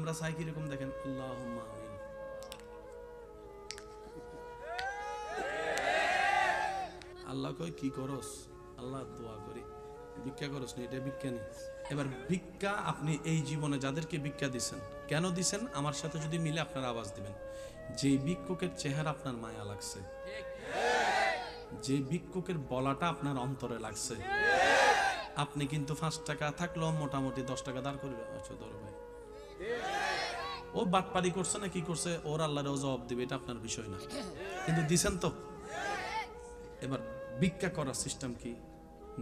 আমরা চাই কিরকম দেখেন, আল্লাহুম্মা আমিন। আল্লাহ কই কি করস? আল্লাহ দোয়া করি, ভিক্ষা করস না, এটা ভিক্ষা নেই। এবার ভিক্ষা আপনি এই জীবনে যাদেরকে ভিক্ষা দিচ্ছেন, কেন দিচ্ছেন? আমার সাথে যদি মিলে আপনার আওয়াজ দিবেন। যে ভিক্ষুকের চেহারা আপনার মায়া লাগছে, যে ভিক্ষুকের বলাটা আপনার অন্তরে লাগছে, আপনি কিন্তু 5 টাকা থাকলেও মোটামুটি 10 টাকা দাঁড় করবে। আচ্ছা ধরো ভাই, ও বাটপারি করছে না কি করছে, ওর আল্লাহরও জবাব দিবে, এটা আপনার বিষয় না, কিন্তু দিছেন তো। এবার ভিক্ষা করার সিস্টেম কি?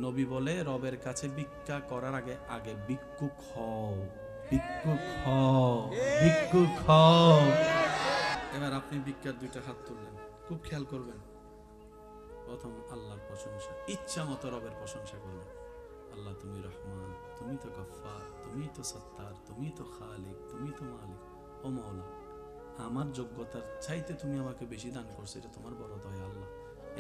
নবী বলে রবের কাছে ভিক্ষা করার আগে আগে ভিক্ষুক হও, ভিক্ষুক হও, ভিক্ষুক হও। এবার আপনি ভিক্ষার 2টা হাত তুললেন, খুব খেয়াল করবেন। প্রথম আল্লাহর প্রশংসা, ইচ্ছা মতো রবের প্রশংসা করবেন। আল্লাহ তুমি রহমান, তুমি তো গফফার, তুমি তো সত্তার, তুমি তো খালিক, তুমি তো মালিক। ও মাওলা, আমার যোগ্যতার চাইতে তুমি আমাকে বেশি দান করছো, এটা তোমার বড় দয়া আল্লাহ।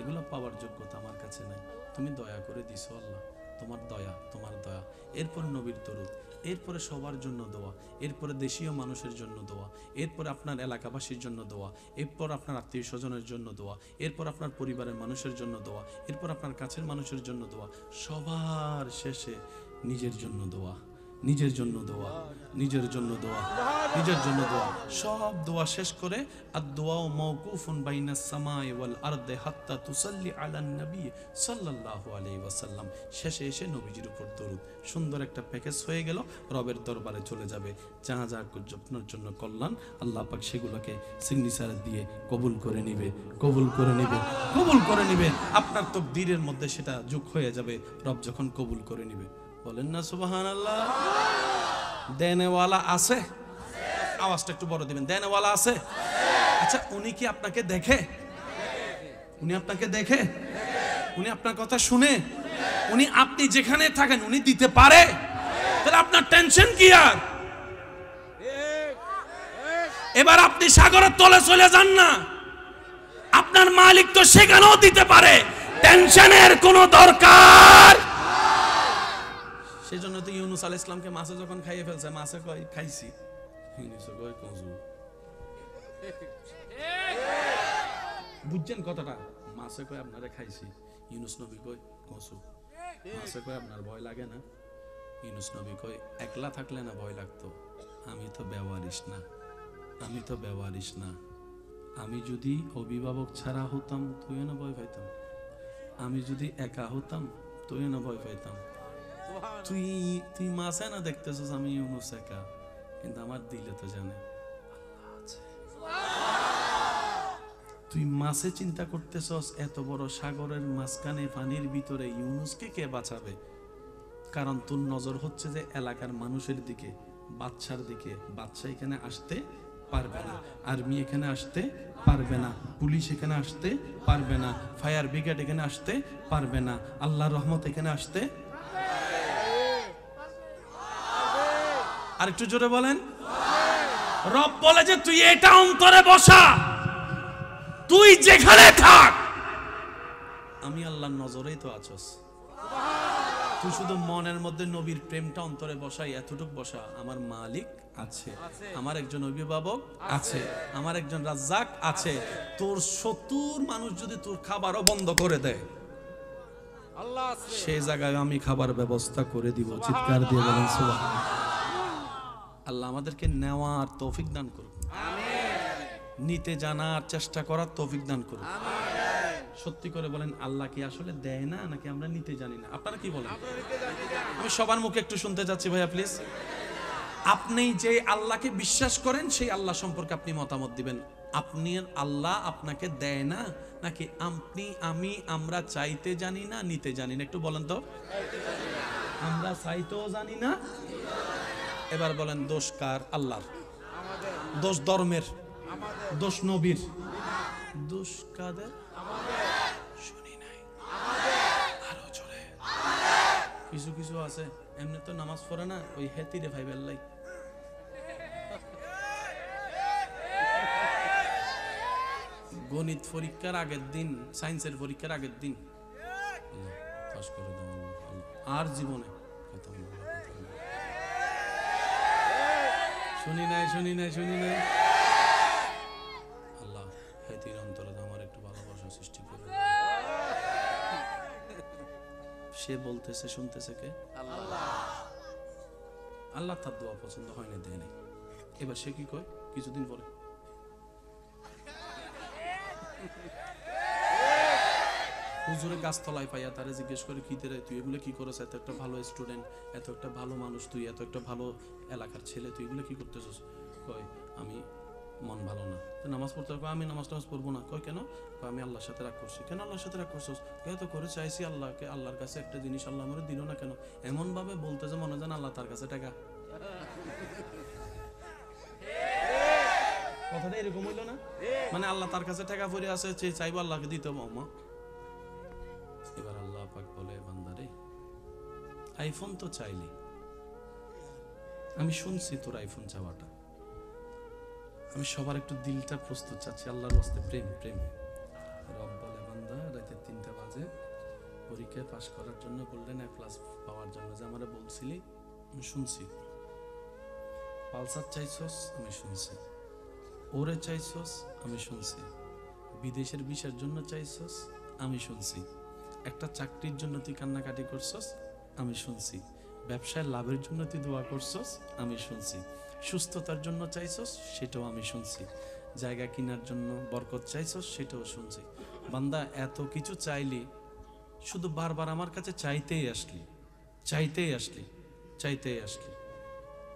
এগুলো পাওয়ার যোগ্যতা আমার কাছে নাই, তুমি দয়া করে দিছো আল্লাহ, তোমার দয়া, তোমার দয়া। এরপর নবীর দরুদ, এরপরে সবার জন্য দোয়া, এরপরে দেশীয় মানুষের জন্য দোয়া, এরপর আপনার এলাকাবাসীর জন্য দোয়া, এরপর আপনার আত্মীয় স্বজনের জন্য দোয়া, এরপর আপনার পরিবারের মানুষের জন্য দোয়া, এরপর আপনার কাছের মানুষের জন্য দোয়া, সবার শেষে নিজের জন্য দোয়া, নিজের জন্য দোয়া, নিজের জন্য দোয়া, নিজের জন্য দোয়া। সব দোয়া শেষ করে আদ-দুআউ মাওকুফুন বাইনাস সামাই ওয়াল আরদি হাত্তা তুসাল্লি আলান নবী সাল্লাল্লাহু আলাইহি ওয়াসাল্লাম। শেষে এসে নবীজির উপর দরুদ। সুন্দর একটা প্যাকেজ হয়ে গেল, রবের দরবারে চলে যাবে। যা যা আপনার জন্য কল্যাণ, আল্লাহ পাক সেগুলোকে সিগনেচার দিয়ে কবুল করে নিবে, কবুল করে নিবে, কবুল করে নিবে। আপনার তাকদীরের মধ্যে সেটা যোগ হয়ে যাবে, রব যখন কবুল করে নিবে। বলেন না সুবহানাল্লাহ। দেনেওয়ালা আছে? আওয়াজটা একটু বড় দিবেন। দেনেওয়ালা আছে? আচ্ছা, উনি কি আপনাকে দেখে? উনি আপনাকে দেখে? উনি আপনার কথা শুনে? উনি আপনি যেখানে থাকেন উনি দিতে পারে? তাহলে আপনার টেনশন কি? আর এবার আপনি সাগরের তলে চলে যান না, আপনার মালিক তো সেখানেও দিতে পারে, টেনশনের কোনো দরকার। সেজন্য তো ইউনুস আলাইহিস সালামকে মাছে যখন খাইয়ে ফেলছে, মাছে কয় খাইছি, ইউনুস কয় কজু। বুঝছেন কথাটা? মাছে কয় আপনারে খাইছি, ইউনুস নবী কয় কজু। মাছে কয় আপনার ভয় লাগে না? ইউনুস নবী কয় একলা থাকলে না ভয় লাগতো, আমি তো বেওয়ারিশ না, আমি তো বেওয়ারিশ না। আমি যদি অভিভাবক ছাড়া হতাম তুইও না ভয় পাইতাম, আমি যদি একা হতাম তুইও না ভয় পাইতাম। তুই তুই মাছে না দেখতেছিস আমি ইউনুস একা, কিন্তু আমার দিলে তো জানে আল্লাহ আছে। তুই মাছে চিন্তা করতেছস, এত বড় সাগরের মাঝখানে পানির ভিতরে ইউনুসকে কে বাঁচাবে? কারণ তোর নজর হচ্ছে যে এলাকার মানুষের দিকে, বাচ্চার দিকে। বাচ্চা এখানে আসতে পারবে না, আর্মি এখানে আসতে পারবে না, পুলিশ এখানে আসতে পারবে না, ফায়ার ব্রিগেড এখানে আসতে পারবে না, আল্লাহর রহমত এখানে আসতে। আর একটু জোরে বলেন। রব বলে যে তুই এটা অন্তরে বসা, তুই যেখানে থাক আমি আল্লাহর নজরেই তো আছস। তুই শুধু মনের মধ্যে নবীর প্রেমটা অন্তরে বসাই, এতটুকু বসা, আমার মালিক আছে, আমার একজন অভিভাবক আছে, আমার একজন রাজ্জাক আছে। তোর 70 মানুষ যদি তোর খাবারও বন্ধ করে দেয়, সেই জায়গায় আমি খাবার ব্যবস্থা করে দিব। চিৎকার দিয়ে বলেন সুবহানাল্লাহ। আল্লাহ আমাদেরকে নেওয়ার তৌফিক দান করুন, নিতে জানার চেষ্টা করার তৌফিক দান করুন। সত্যি করে বলেন, আল্লাহ কি আসলে দেয় না, নাকি আমরা নিতে জানি না? আপনারা কি বলেন? আমি সবার মুখে একটু শুনতে চাচ্ছি ভাইয়া প্লিজ। আপনি যে আল্লাহকে বিশ্বাস করেন সেই আল্লাহ সম্পর্কে আপনি মতামত দিবেন। আপনি আল্লাহ আপনাকে দেয় না, নাকি আমরা চাইতে জানি না, নিতে জানি না? একটু বলেন তো। আমরা চাইতেও জানি না। এবার বলেন দোষ কার? আল্লাহর। দোষ ধর্মের, দোষ নবীর, দোষ কাদের? শুনি নাই, আরো জোরে। কিছু কিছু আছে এমনি তো নামাজ পড়ে না, ওই হেতিরে ভাই বেল্লাই। গণিত পরীক্ষার আগের দিন, সায়েন্সের পরীক্ষার আগের দিন পাস করে দাও আর জীবনে শুনি নাই আল্লাহ হেতির অন্তরে আমার একটু ভালোবাসা সৃষ্টি করে। সে বলতেছে শুনতেছে কে? আল্লাহ তার দোয়া পছন্দ হয়নি, দেয় নাই। এবার সে কি কয় কিছুদিন পরে, হুজুরে গাছতলায় পাইয়া তারে জিজ্ঞেস করে, কি রে তুই এগুলো কি করছ? এত একটা ভালো স্টুডেন্ট, এত একটা ভালো মানুষ, তুই এত একটা ভালো এলাকার ছেলে, তুই এগুলো কি করতেছস? কয় আমি মন ভালো না, নামাজ পড়তে হবে। আমি নামাজ পড়বো না। কয় কেন? আমি আল্লাহর সাথে রাগ করছি। কেন আল্লাহর সাথে রাগ করছস? তো করে চাইছি আল্লাহকে, আল্লাহর কাছে একটা জিনিস আল্লাহ আমার দিল না কেন? এমন ভাবে বলতেছে মনে জান আল্লাহ তার কাছে টাকা। কথাটা এরকম হইল না? মানে আল্লাহ তার কাছে টাকা পড়ে আছে, চাইবো আল্লাহকে দিতে হবে। এবার আল্লাহ পাক বলে, বান্দারে আইফোন তো চাইলি, আমি শুনছি তোর আইফোন চাওয়াটা, আমি সবার একটু দিলটা প্রস্তুত চাচ্ছি, আল্লাহর রাস্তে প্রেম। রব বলে, বান্দা রাতে 3টা বাজে পরীক্ষায় পাশ করার জন্য গোল্ডেন A+ পাওয়ার জন্য যে আমারে বলছিলি, আমি শুনছি। পালসার চাইছস, আমি শুনছি। ওরে চাইছস, আমি শুনছি। বিদেশের ভিসার জন্য চাইছস, আমি শুনছি। একটা চাকরির জন্য তুই কান্নাকাটি করছস, আমি শুনছি। ব্যবসায় লাভের জন্য তুই দোয়া করছস, আমি শুনছি। সুস্থতার জন্য চাইছস, সেটাও আমি শুনছি। জায়গা কেনার জন্য বরকত চাইছস, সেটাও শুনছি। বান্দা এত কিছু চাইলি, শুধু বারবার আমার কাছে চাইতেই আসলি।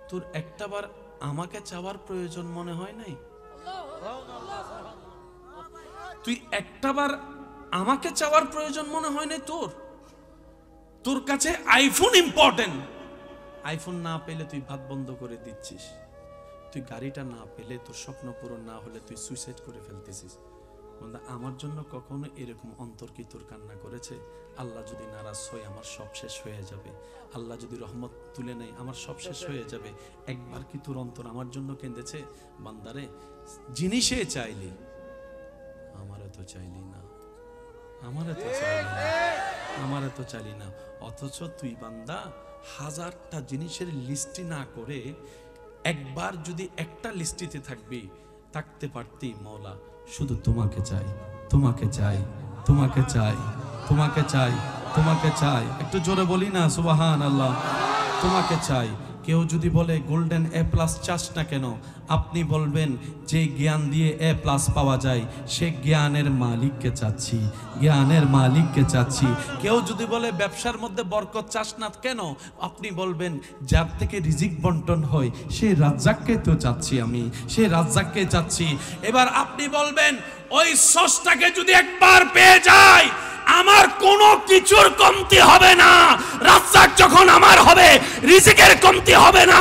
তোর একটাবার আমাকে চাওয়ার প্রয়োজন মনে হয় নাই? তুই একটাবার আমাকে চাওয়ার প্রয়োজন মনে হয় নাই তোর কাছে আইফোন ইম্পর্টেন্ট। আইফোন না পেলে তুই ভাত বন্ধ করে দিচ্ছিস, তুই গাড়িটা না পেলে, তোর স্বপ্ন পূরণ না হলে তুই সুইসাইড করে ফেলতেছিস। আমার জন্য কখনো এরকম অন্তর কি তোর কান্না করেছে? আল্লাহ যদি নারাজ হয় আমার সব শেষ হয়ে যাবে, আল্লাহ যদি রহমত তুলে নেয় আমার সব শেষ হয়ে যাবে, একবার কি তোর অন্তর আমার জন্য কেঁদেছে? বান্দারে জিনিসে চাইলি, আমারে তো চাইলি না, অথচ তুই বান্দা হাজারটা জিনিসের লিস্টি না করে একবার যদি একটা লিস্টিতে থাকতে পারতি, মওলা শুধু তোমাকে চাই। একটু জোরে বলি না সুবহানাল্লাহ। তোমাকে চাই। কেউ যদি বলে গোল্ডেন A+ চাস না কেন? আপনি বলবেন যে জ্ঞান দিয়ে A+ পাওয়া যায় সে জ্ঞানের মালিককে চাচ্ছি। কেউ যদি বলে ব্যবসার মধ্যে বরকত চাস না কেন? আপনি বলবেন যার থেকে রিজিক বন্টন হয় সেই রাজ্জাককে তো চাচ্ছি আমি, এবার আপনি বলবেন ওই স্রষ্টাকে যদি একবার পেয়ে যায় আমার কোনো কিছুর কমতি হবে না। রাজ্জাক যখন আমার হবে রিজিকের কমতি হবে না।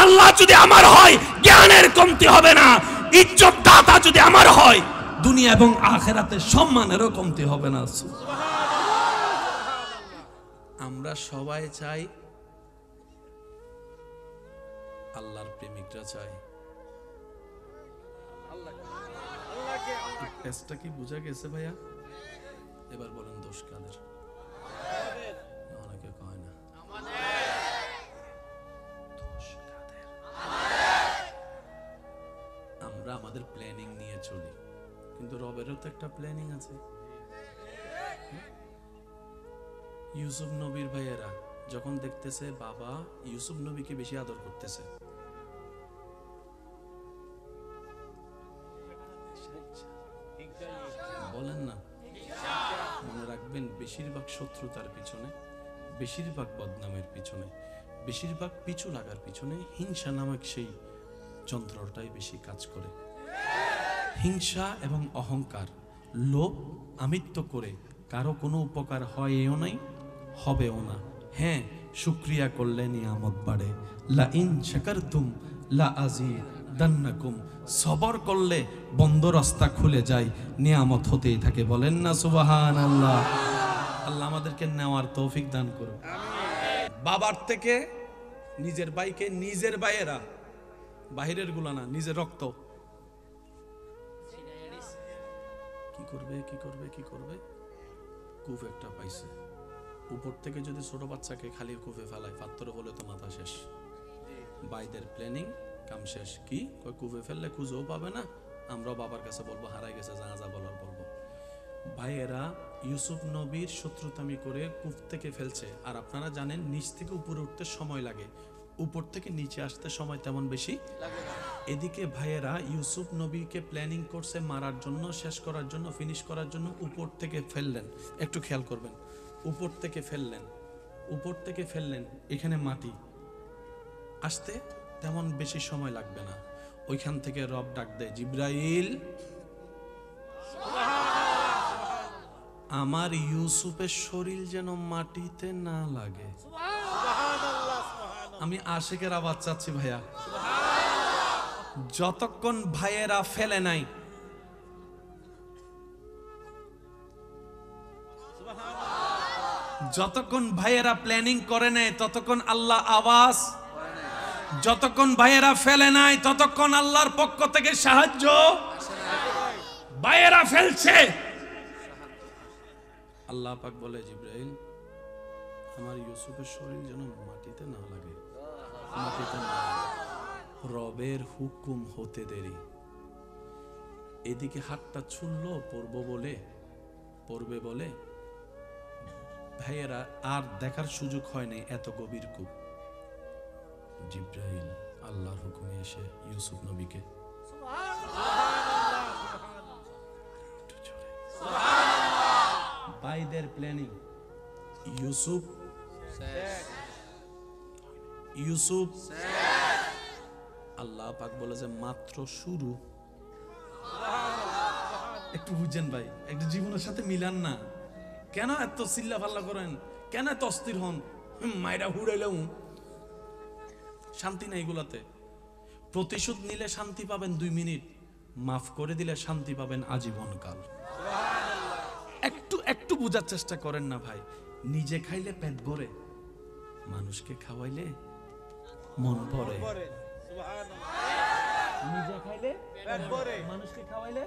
আল্লাহ যদি আমার হয় জ্ঞানের কমতি হবে না। ইজ্জত দাতা যদি আমার হয় দুনিয়া এবং আখিরাতে সম্মানেরও কমতি হবে না। আমরা সবাই চাই, আল্লাহর প্রেমিকরা চাই। পেজটা কি বুঝা গেছে ভাইয়া? এবার বলেন দোষ কাদের? অনেকে কয় না দোষ কাদের? আমরা আমাদের প্ল্যানিং নিয়ে চলি, কিন্তু রবেরও তো একটা প্ল্যানিং আছে। ইউসুফ নবীর ভাইয়েরা যখন দেখতেছে বাবা ইউসুফ নবীকে বেশি আদর করতেছে, বলেন না, মনে রাখবেন বেশিরভাগ শত্রুতার পিছনে, বেশিরভাগ বদনামের পিছনে, বেশিরভাগ পিছু লাগার পিছনে হিংসা নামক সেই যন্ত্রটাই বেশি কাজ করে। হিংসা এবং অহংকার, লোভ, আমিত্ব করে কারো কোনো উপকার হয়ও নাই, হবেও না। হ্যাঁ, শুকরিয়া করলে নিয়ামত বাড়ে। লা ইন শাকারতুম লা আযীদান্নাকুম, সবর করলে বন্ধ রাস্তা খুলে যায়, নিয়ামত হতেই থাকে। বলেন না সুবহানাল্লাহ। আল্লাহ আমাদেরকে নেওয়ার তৌফিক দান করুন। বাবার থেকে নিজের ভাইকে, নিজের ভাইয়েরা, বাহিরের গুলা না, নিজের রক্ত কি করবে? কূপ একটা পাইছে, উপর থেকে যদি ছোট বাচ্চাকে খালি কূপে ফেলায় পাত্র বলে তো মাথা শেষ। ভাইদের প্ল্যানিং কাম শেষ। কি কই কূপে ফেললে খুঁজেও পাবে না, আমরাও বাবার কাছে বলবো হারাই গেছে, যা যা বলার বলবো। ভাইয়েরা ইউসুফ নবীর শত্রুতামি করে কূপ থেকে ফেলছে, আর আপনারা জানেন নিচ থেকে উপরে উঠতে সময় লাগে, উপর থেকে নিচে আসতে সময় তেমন বেশি লাগে না। এদিকে ভাইয়েরা ইউসুফ নবীকে প্ল্যানিং করছে মারার জন্য, শেষ করার জন্য, ফিনিশ করার জন্য উপর থেকে ফেললেন। একটু খেয়াল করবেন, উপর থেকে ফেললেন, উপর থেকে ফেললেন, এখানে মাটি আসতে তেমন বেশি সময় লাগবে না। ওইখান থেকে রব ডাক দেয়, জিব্রাইল আমার ইউসুফের শরীর যেন মাটিতে না লাগে। আমি আশিকের আওয়াজ চাচ্ছি ভাইয়া, যতক্ষণ ভাইয়েরা ফেলে নাই, যতক্ষণ ভাইয়েরা প্ল্যানিং করে নেয় ততক্ষণ আল্লাহ আওয়াজ, যতক্ষণ ভাইয়েরা ফেলে নাই ততক্ষণ আল্লাহর পক্ষ থেকে সাহায্য। ভাইয়েরা ফেলছে, আল্লাহ পাক বলে জিব্রাইল আমার ইউসুফের শরীর যেন মাটিতে না লাগে, মাটিতে না লাগে। রবের হুকুম হতে দেরি। এদিকে হাতটা ছুড়ল পড়বে বলে ভাইয়েরা আর দেখার সুযোগ হয় নাই, এত গভীর কূপ। জিব্রাইল আল্লাহর হুকুমে এসে ইউসুফ নবীকে ভাইদের প্ল্যানিং, ইউসুফ আল্লাহ পাক বলে যে মাত্র শুরু। একটু বুঝছেন ভাই, একটু জীবনের সাথে মিলান না। কেন এত চিল্লা ফাল্লা করেন, কেন এত অস্থির হন? মাইরা হুড়াইলাম, শান্তি নাই এগুলাতে। প্রতিশোধ নিলে শান্তি পাবেন 2 মিনিট, মাফ করে দিলে শান্তি পাবেন আজীবনকাল। একটু একটু বোঝার চেষ্টা করেন না ভাই। নিজে খাইলে পেট ভরে, মানুষকে খাওয়াইলে মন ভরে। নিজে খাইলে পেট ভরে, মানুষকে খাওয়াইলে।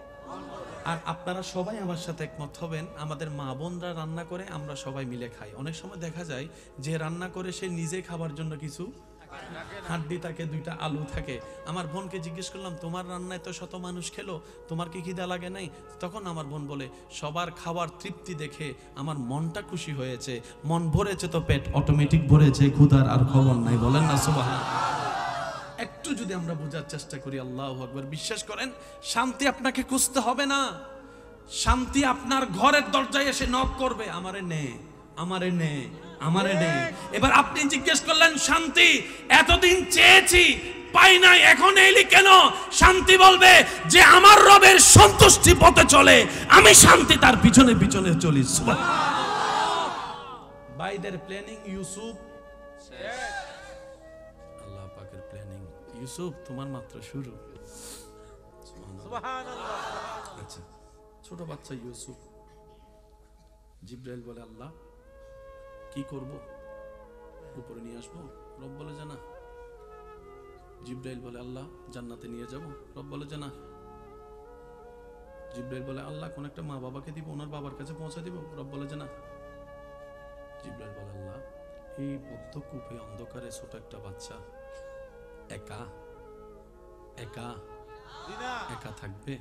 আর আপনারা সবাই আমার সাথে একমত হবেন, আমাদের মা বোনরা রান্না করে আমরা সবাই মিলে খাই। অনেক সময় দেখা যায় যে রান্না করে সে নিজে খাবার জন্য কিছু হাড্ডি থাকে, 2টা আলু থাকে। আমার বোনকে জিজ্ঞেস করলাম তোমার রান্নায় তো শত মানুষ খেলো, তোমার কি খিদা লাগে নাই? তখন আমার বোন বলে সবার খাবার তৃপ্তি দেখে আমার মনটা খুশি হয়েছে, মন ভরেছে তো পেট অটোমেটিক ভরেছে, ক্ষুধার আর খবর নাই। বলেন না সুবহানাল্লাহ। একটু যদি আমরা বোঝার চেষ্টা করি, আল্লাহু আকবার, বিশ্বাস করেন শান্তি আপনাকে খুঁজতে হবে না। শান্তি আপনার ঘরের দরজায় এসে নক করবে, আমারে নে, আমারে নে, আমারে নে। এবার আপনি জিজ্ঞেস করলেন শান্তি এতদিন চেয়েছি পাই নাই, এখন এলি কেন? শান্তি বলবে যে আমার রবের সন্তুষ্টি পথে চলে, আমি শান্তি তার পিছনে পিছনে চলি। সুবহানাল্লাহ। ভাইদের প্ল্যানিং ইউসুফ শেষ, আল্লাহ পাকের প্ল্যানিং ইউসুফ তোমার মাত্র শুরু। সুবহানাল্লাহ। আচ্ছা, ছোট বাচ্চা ইউসুফ, জিব্রাইল বলে আল্লাহ কি করব, উপরে নিয়ে আসবো? রব বলে যে না। জিব্রাইল বলে আল্লাহ জান্নাতে নিয়ে যাব? রব বলে যে না। জিব্রাইল বলে আল্লাহ কোন একটা মা বাবাকে দিব, ওনার বাবার কাছে পৌঁছে দিব? রব বলে যে না। জিব্রাইল বলে আল্লাহ এই বদ্ধ কূপে অন্ধকারে ছোট একটা বাচ্চা একা একা একা থাকবে?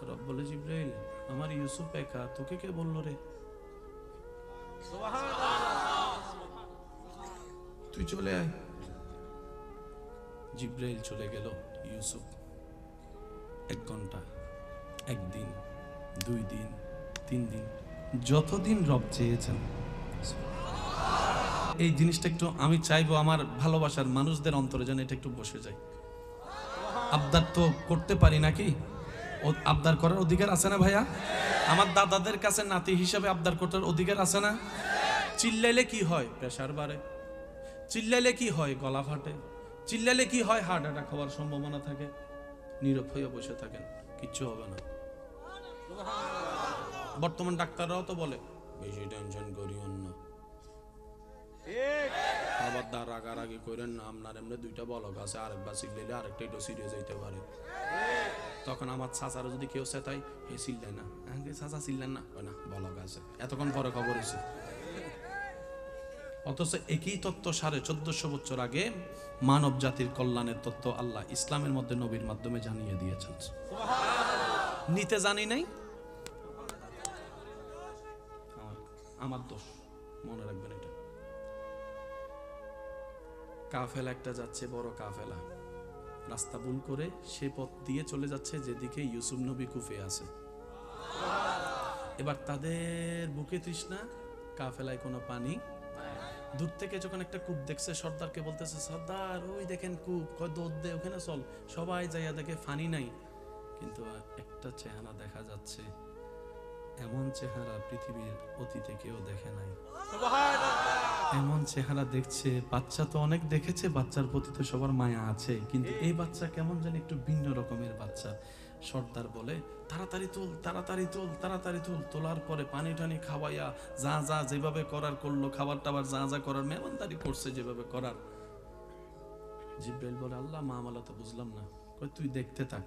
রব বলে জিব্রাইল আমার ইউসুফ একা, তোকে কে বললো রে? তুই চলে আয়। জিব্রাইল চলে গেল। ইউসুফ 1 ঘন্টা, 1 দিন, 2 দিন, 3 দিন, যতদিন রব চেয়েছেন। এই জিনিসটা একটু আমি চাইবো আমার ভালোবাসার মানুষদের অন্তরে যেন এটা একটু বসে যায়। আবদার তো করতে পারি নাকি? আবদার করার অধিকার আছে না ভাইয়া? আমার দাদাদের কাছে নাতি হিসাবে আবদার করার অধিকার আছে না? চিল্লাইলে কি হয়? প্রেসার বাড়ে। চিল্লাইলে কি হয়? গলা ফাটে। চিল্লাইলে কি হয়? হার্ট অ্যাটাক হওয়ার সম্ভাবনা থাকে। নীরব হয়ে বসে থাকেন, কিচ্ছু হবে না। বর্তমান ডাক্তাররাও তো বলে বেশি টেনশন করিও না, আবার রাগারাগি করেন না, আপনার এমনি 2টা বলক আছে, আরেকবার চিল্লাইলে আরেকটা একটু সিরিয়াস হইতে পারে। তখন আমার চাচারও যদি কেউ চেতাই, হে চিল্লাই না, চাচা চিল্লেন না, না বলক আছে, এতক্ষণ পরে খবর হয়েছে। অথচ একই তত্ত্ব 1450 বছর আগে মানব জাতির কল্যাণের তত্ত্ব আল্লাহ ইসলামের মধ্যে নবীর মাধ্যমে জানিয়ে দিয়েছেন। নিতে জানি নাই, আমার দোষ, মনে রাখবেন এটা। কাফেলা একটা যাচ্ছে, বড় কাফেলা, রাস্তা ভুল করে সে পথ দিয়ে চলে যাচ্ছে যেদিকে ইউসুফ নবী কুফে আছে। এবার তাদের বুকে তৃষ্ণা, কাফেলায় কোনো পানি। দূর থেকে যখন একটা কূপ দেখছে, সর্দারকে বলতেছে, সর্দার ওই দেখেন কূপ, কয় দৌড় দে ওখানে চল। সবাই যাইয়া দেখে পানি নাই, কিন্তু একটা চেহারা দেখা যাচ্ছে, এমন চেহারা পৃথিবীর অতীতে কেউ দেখে নাই। এমন চেহারা দেখছে, বাচ্চা তো অনেক দেখেছে, বাচ্চার প্রতি তো সবার মায়া আছে, কিন্তু এই বাচ্চা কেমন জানি একটু ভিন্ন রকমের বাচ্চা। সর্দার বলে, তাড়াতাড়ি তুল, তাড়াতাড়ি তুল, তাড়াতাড়ি তুল। তোলার পরে পানি টানি খাওয়াইয়া যা যা যেভাবে করার করলো, খাবার টাবার যা যা করার মেহমানদারি করছে যেভাবে করার। জিব্রাইল বলে, আল্লাহ মামলা তো বুঝলাম না। কই তুই দেখতে থাক।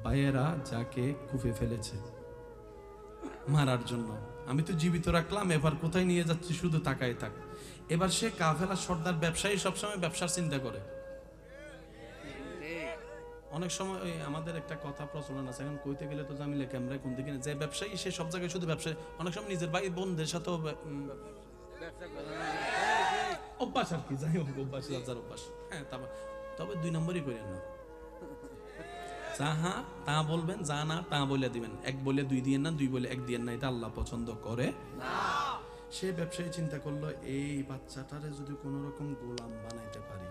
ভাইয়েরা যাকে কুফে ফেলেছে মারার জন্য, আমি তো জীবিত রাখলাম, এবার কোথায় নিয়ে যাচ্ছি শুধু তাকায় থাক। এবার সে কাফেলা সর্দার, ব্যবসায়ী সবসময় ব্যবসার চিন্তা করে। অনেক সময় ওই আমাদের একটা কথা প্রচলন আছে, এখন কইতে গেলে তো জামিলে ক্যামেরায় কোন দিকে, যে ব্যবসায়ী সে সব জায়গায় শুধু ব্যবসায়ী। অনেক সময় নিজের ভাই বোনদের সাথে অভ্যাস আর কি, যাই হোক অভ্যাস, লজ্জার অভ্যাস। হ্যাঁ, তবে 2 নম্বরই করেন না। যা হ্যাঁ তা বলবেন, যা না তা বলে দিবেন। 1 বলে 2 দিয়েন না, 2 বলে 1 দিয়েন না, এটা আল্লাহ পছন্দ করে না। সে ব্যবসায়ী চিন্তা করলো, এই বাচ্চাটারে যদি কোনো রকম গোলাম বানাইতে পারি,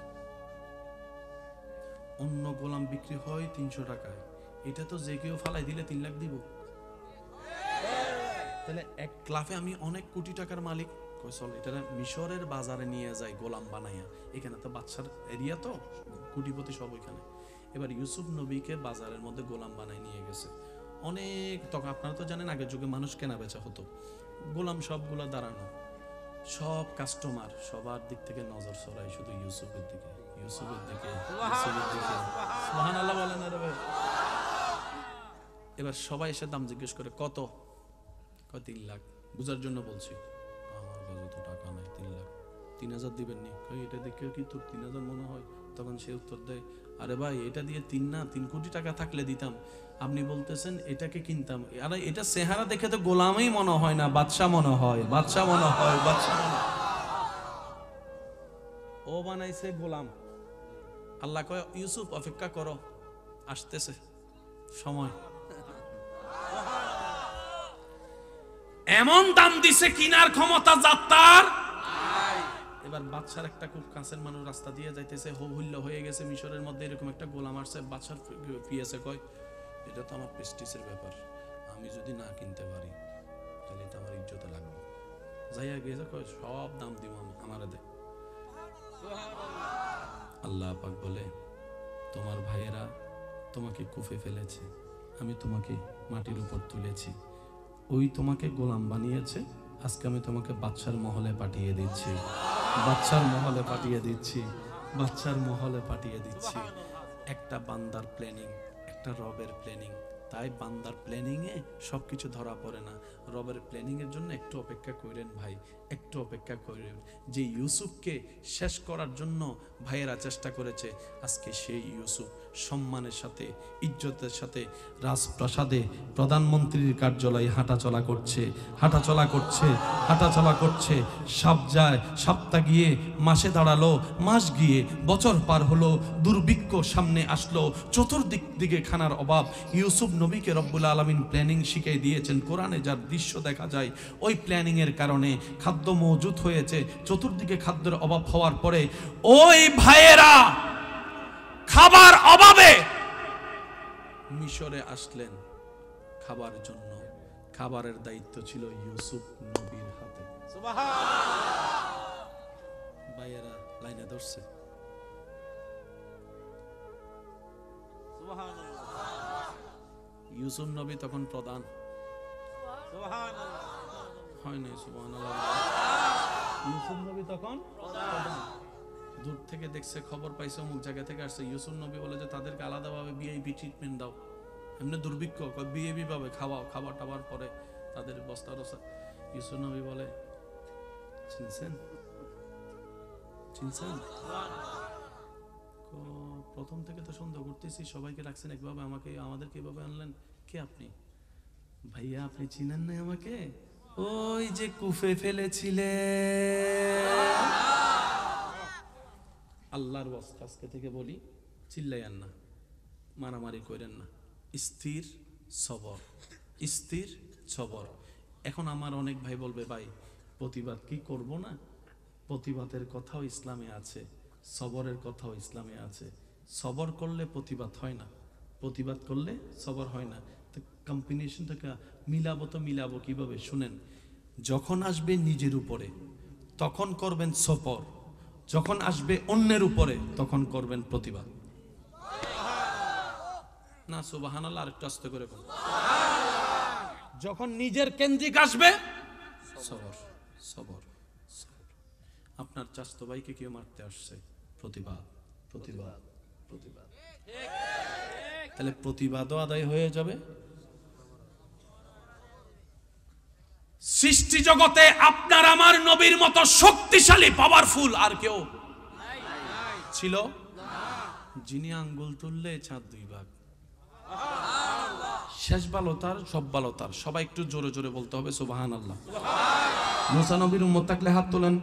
অন্য গোলাম বিক্রি হয় 300 টাকায়, এটা তো যে কেউ ফালাই দিলে 3 লাখ দিব, তাহলে 1 লাফে আমি অনেক কোটি টাকার মালিক। চল এটা মিশরের বাজারে নিয়ে যাই গোলাম বানাইয়া, এখানে তো বাচ্চার এরিয়া, তো কোটিপতি সব ওইখানে। এবার ইউসুফ নবীকে বাজারের মধ্যে গোলাম বানাই নিয়ে গেছে। অনেক, তখন আপনারা তো জানেন আগের যুগে মানুষ কেনা বেচা হতো, গোলাম সবগুলা দাঁড়ানো, সব কাস্টমার সবার দিক থেকে নজর সরাই শুধু ইউসুফের দিকে, ইউসুফের দিকে, ইউসুফের দিকে। সুবহানাল্লাহ বলেন না রে। এবার সবাই এসে দাম জিজ্ঞেস করে, কত? কয় 3 লাখ। বুঝার জন্য বলছি, আমার কাছে তো টাকা নাই, 3 লাখ। 3000 দিবেন নি? কই এটা দেখে কি তোর 3000 মনে হয়? তখন সে উত্তর দেয়, আরে ভাই এটা দিয়ে 3 না 3 কোটি টাকা থাকলে দিতাম, আপনি বলতেছেন এটাকে কিনতাম। আরে এটা চেহারা দেখে তো গোলামই মনে হয় না, বাদশা মনে হয়, বাদশা মনে হয়, বাদশা মনে হয়। ও বানাইছে গোলাম। আল্লাহ কয়, ইউসুফ অপেক্ষা করো, আসতেছে সময়। এমন দাম দিছে, কিনার ক্ষমতা যাত্রার। এবার বাদশার একটা খুব কাছের মানুষ রাস্তা দিয়ে যাইতেছে, হো হুল্লা হয়ে গেছে মিশরের মধ্যে, এরকম একটা গোলাম আসছে। বাদশার পিএসএ কয়, এটা তো আমার প্রেস্টিজের ব্যাপার, আমি যদি না কিনতে পারি তাহলে এটা আমার ইজ্জতে লাগবে। যাইয়া গেছে, কয় সব দাম দিব আমারে দে। আল্লাহ পাক বলে, তোমার ভাইয়েরা তোমাকে কুফে ফেলেছে, আমি তোমাকে মাটির উপর তুলেছি, ওই তোমাকে গোলাম বানিয়েছে, আজকে আমি তোমাকে বাদশার মহলে পাঠিয়ে দিচ্ছি, বাদশার মহলে পাঠিয়ে দিচ্ছি, বাদশার মহলে পাঠিয়ে দিচ্ছি। একটা বান্দার প্ল্যানিং, একটা রবের প্ল্যানিং। তাই বান্দার প্ল্যানিং এ সবকিছু ধরা পড়ে না, রবের প্ল্যানিং এর জন্য একটু অপেক্ষা করেন ভাই, একটু অপেক্ষা করেন। যে ইউসুফকে শেষ করার জন্য ভাইয়েরা চেষ্টা করেছে, আজকে সেই ইউসুফ সম্মানের সাথে, ইজ্জতের সাথে রাজপ্রাসাদে প্রধানমন্ত্রীর কার্যালয়ে হাঁটাচলা করছে, হাঁটাচলা করছে, হাঁটাচলা করছে। সপ্তাহ গিয়ে মাসে দাঁড়ালো, মাস গিয়ে বছর পার হলো, দুর্ভিক্ষ সামনে আসলো, চতুর্দিক দিকে খানার অভাব। ইউসুফ নবীকে রব্বুল আলামিন প্ল্যানিং শিখিয়ে দিয়েছেন, কোরআনে যার দৃশ্য দেখা যায়, ওই প্ল্যানিং এর কারণে খাদ্য মজুদ হয়েছে। চতুর্দিকে খাদ্যের অভাব হওয়ার পরে ওই ভাইয়েরা খাবার অভাবে মিশরে আসলেন খাবার জন্য। খাবারের দায়িত্ব ছিল ইউসুফ নবীর হাতে। ভাইয়েরা লাইনে ধরছে। ইউসুফ নবী তখন প্রধান হয় নাই। সুবহানাল্লাহ। ইউসুফ নবী তখন প্রধান। দূর থেকে দেখছে, খবর পাইছে অমুক জায়গা থেকে আসছে। ইউসুফ নবী বলে যে তাদেরকে আলাদাভাবে ভিআইপি ট্রিটমেন্ট দাও। এমনি দুর্ভিক্ষ, ভিআইপি ভাবে খাওয়াও, খাবার টাবার পরে তাদের বস্তা রসা। ইউসুফ নবী বলে, চিনছেন? চিনছেন? প্রথম থেকে তো সন্দেহ করতেছি, সবাইকে রাখছেন একভাবে, আমাকে আমাদেরকে এভাবে আনলেন। কে আপনি? ভাইয়া আপনি চিনেন না আমাকে? ওই যে কুফে ফেলেছিলে। আল্লাহর ওয়াস্তে আজকে থেকে বলি, চিল্লাইয়েন না, মারামারি করেন না, স্থির সবর, স্থির সবর। এখন আমার অনেক ভাই বলবে, ভাই প্রতিবাদ কি করব না? প্রতিবাদের কথাও ইসলামে আছে, সবরের কথাও ইসলামে আছে। সবর করলে প্রতিবাদ হয় না, প্রতিবাদ করলে সবর হয় না। তো কম্বিনেশনটাকে মিলাবো কিভাবে শুনেন। যখন আসবে নিজের উপরে তখন করবেন সবর, যখন আসবে অন্যের উপরে তখন করবেন প্রতিবাদ। না সুবহানাল্লাহ, আরেকটু আস্তে করে বলুন। যখন নিজের কেন্দ্রিক আসবে সবর, সবর, সবর। আপনার চাচতো ভাইকে কেউ মারতে আসছে, প্রতিবাদ, প্রতিবাদ, প্রতিবাদ। তাহলে প্রতিবাদও আদায় হয়ে যাবে। সৃষ্টি জগতে আপনার আমার নবীর মতো শক্তিশালী পাওয়ারফুল আর কেউ ছিল? যিনি আঙ্গুল তুললে চাঁদ দুই ভাগ। শেষ ভালো তার, সব ভালো তার। সবাই একটু জোরে জোরে বলতে হবে সুবহানাল্লাহ। মুসা নবীর উম্মত থাকলে হাত তোলেন।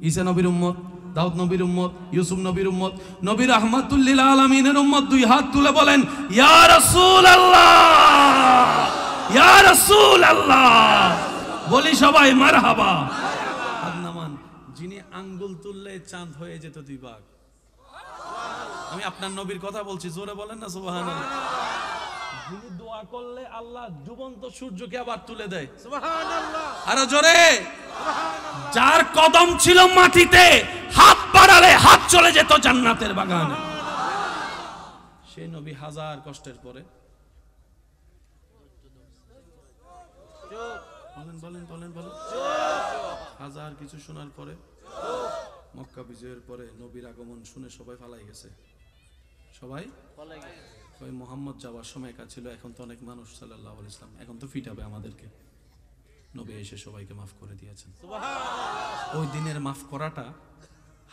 ঈসা নবীর উম্মত, দাউদ নবীর উম্মত, ইউসুফ নবীর উম্মত, নবী রাহমাতুল লিল আলামিনের উম্মত দুই হাত তুলে বলেন ইয়া রাসূলুল্লাহ, ইয়া রাসূলুল্লাহ। বলি সবাই মারহাবা। হাত নামান। যিনি আঙ্গুল তুললে চাঁদ হয়ে যেত দুই ভাগ। আমি আপনার নবীর কথা বলছি, জোরে বলেন না সুবহানাল্লাহ। যিনি দোয়া করলে আল্লাহ ডুবন্ত সূর্যকে আবার তুলে দেয়, সুবহানাল্লাহ। আরো জোরে। যার কদম ছিল মাটিতে, হাত বাড়ালে হাত চলে যেত জান্নাতের বাগানে। সেই নবী হাজার কষ্টের পরে, বলেন বলেন বলেন বলেন, হাজার কিছু শোনার পরে, মক্কা বিজয়ের পরে নবীর আগমন শুনে সবাই পালাই গেছে। সবাই ওই মোহাম্মদ যাওয়ার সময় কাজ ছিল। এখন তো অনেক মানুষ সাল্লাল্লাহু আলাইহি ওয়াসাল্লাম, এখন তো ফিটাবে আমাদেরকে। নবী এসে সবাইকে মাফ করে দিয়েছেন। ওই দিনের মাফ করাটা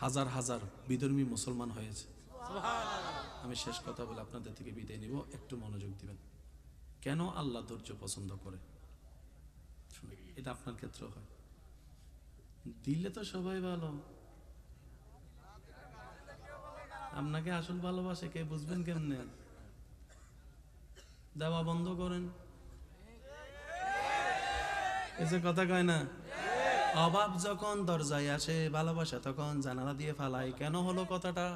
হাজার হাজার বিধর্মী মুসলমান হয়েছে। আমি শেষ কথা বলে আপনাদের থেকে বিদায় নিব, একটু মনোযোগ দিবেন। কেন আল্লাহ ধৈর্য পছন্দ করে? এটা আপনার ক্ষেত্রে হয়। দিলে তো সবাই ভালো, আপনাকে আসল ভালোবাসে কে বুঝবেন কেমনে? দেওয়া বন্ধ করেন। এই যে কথা কয় না, অভাব যখন দরজায় আসে, ভালোবাসা তখন জানালা দিয়ে ফালাই। কেন হলো কথাটা?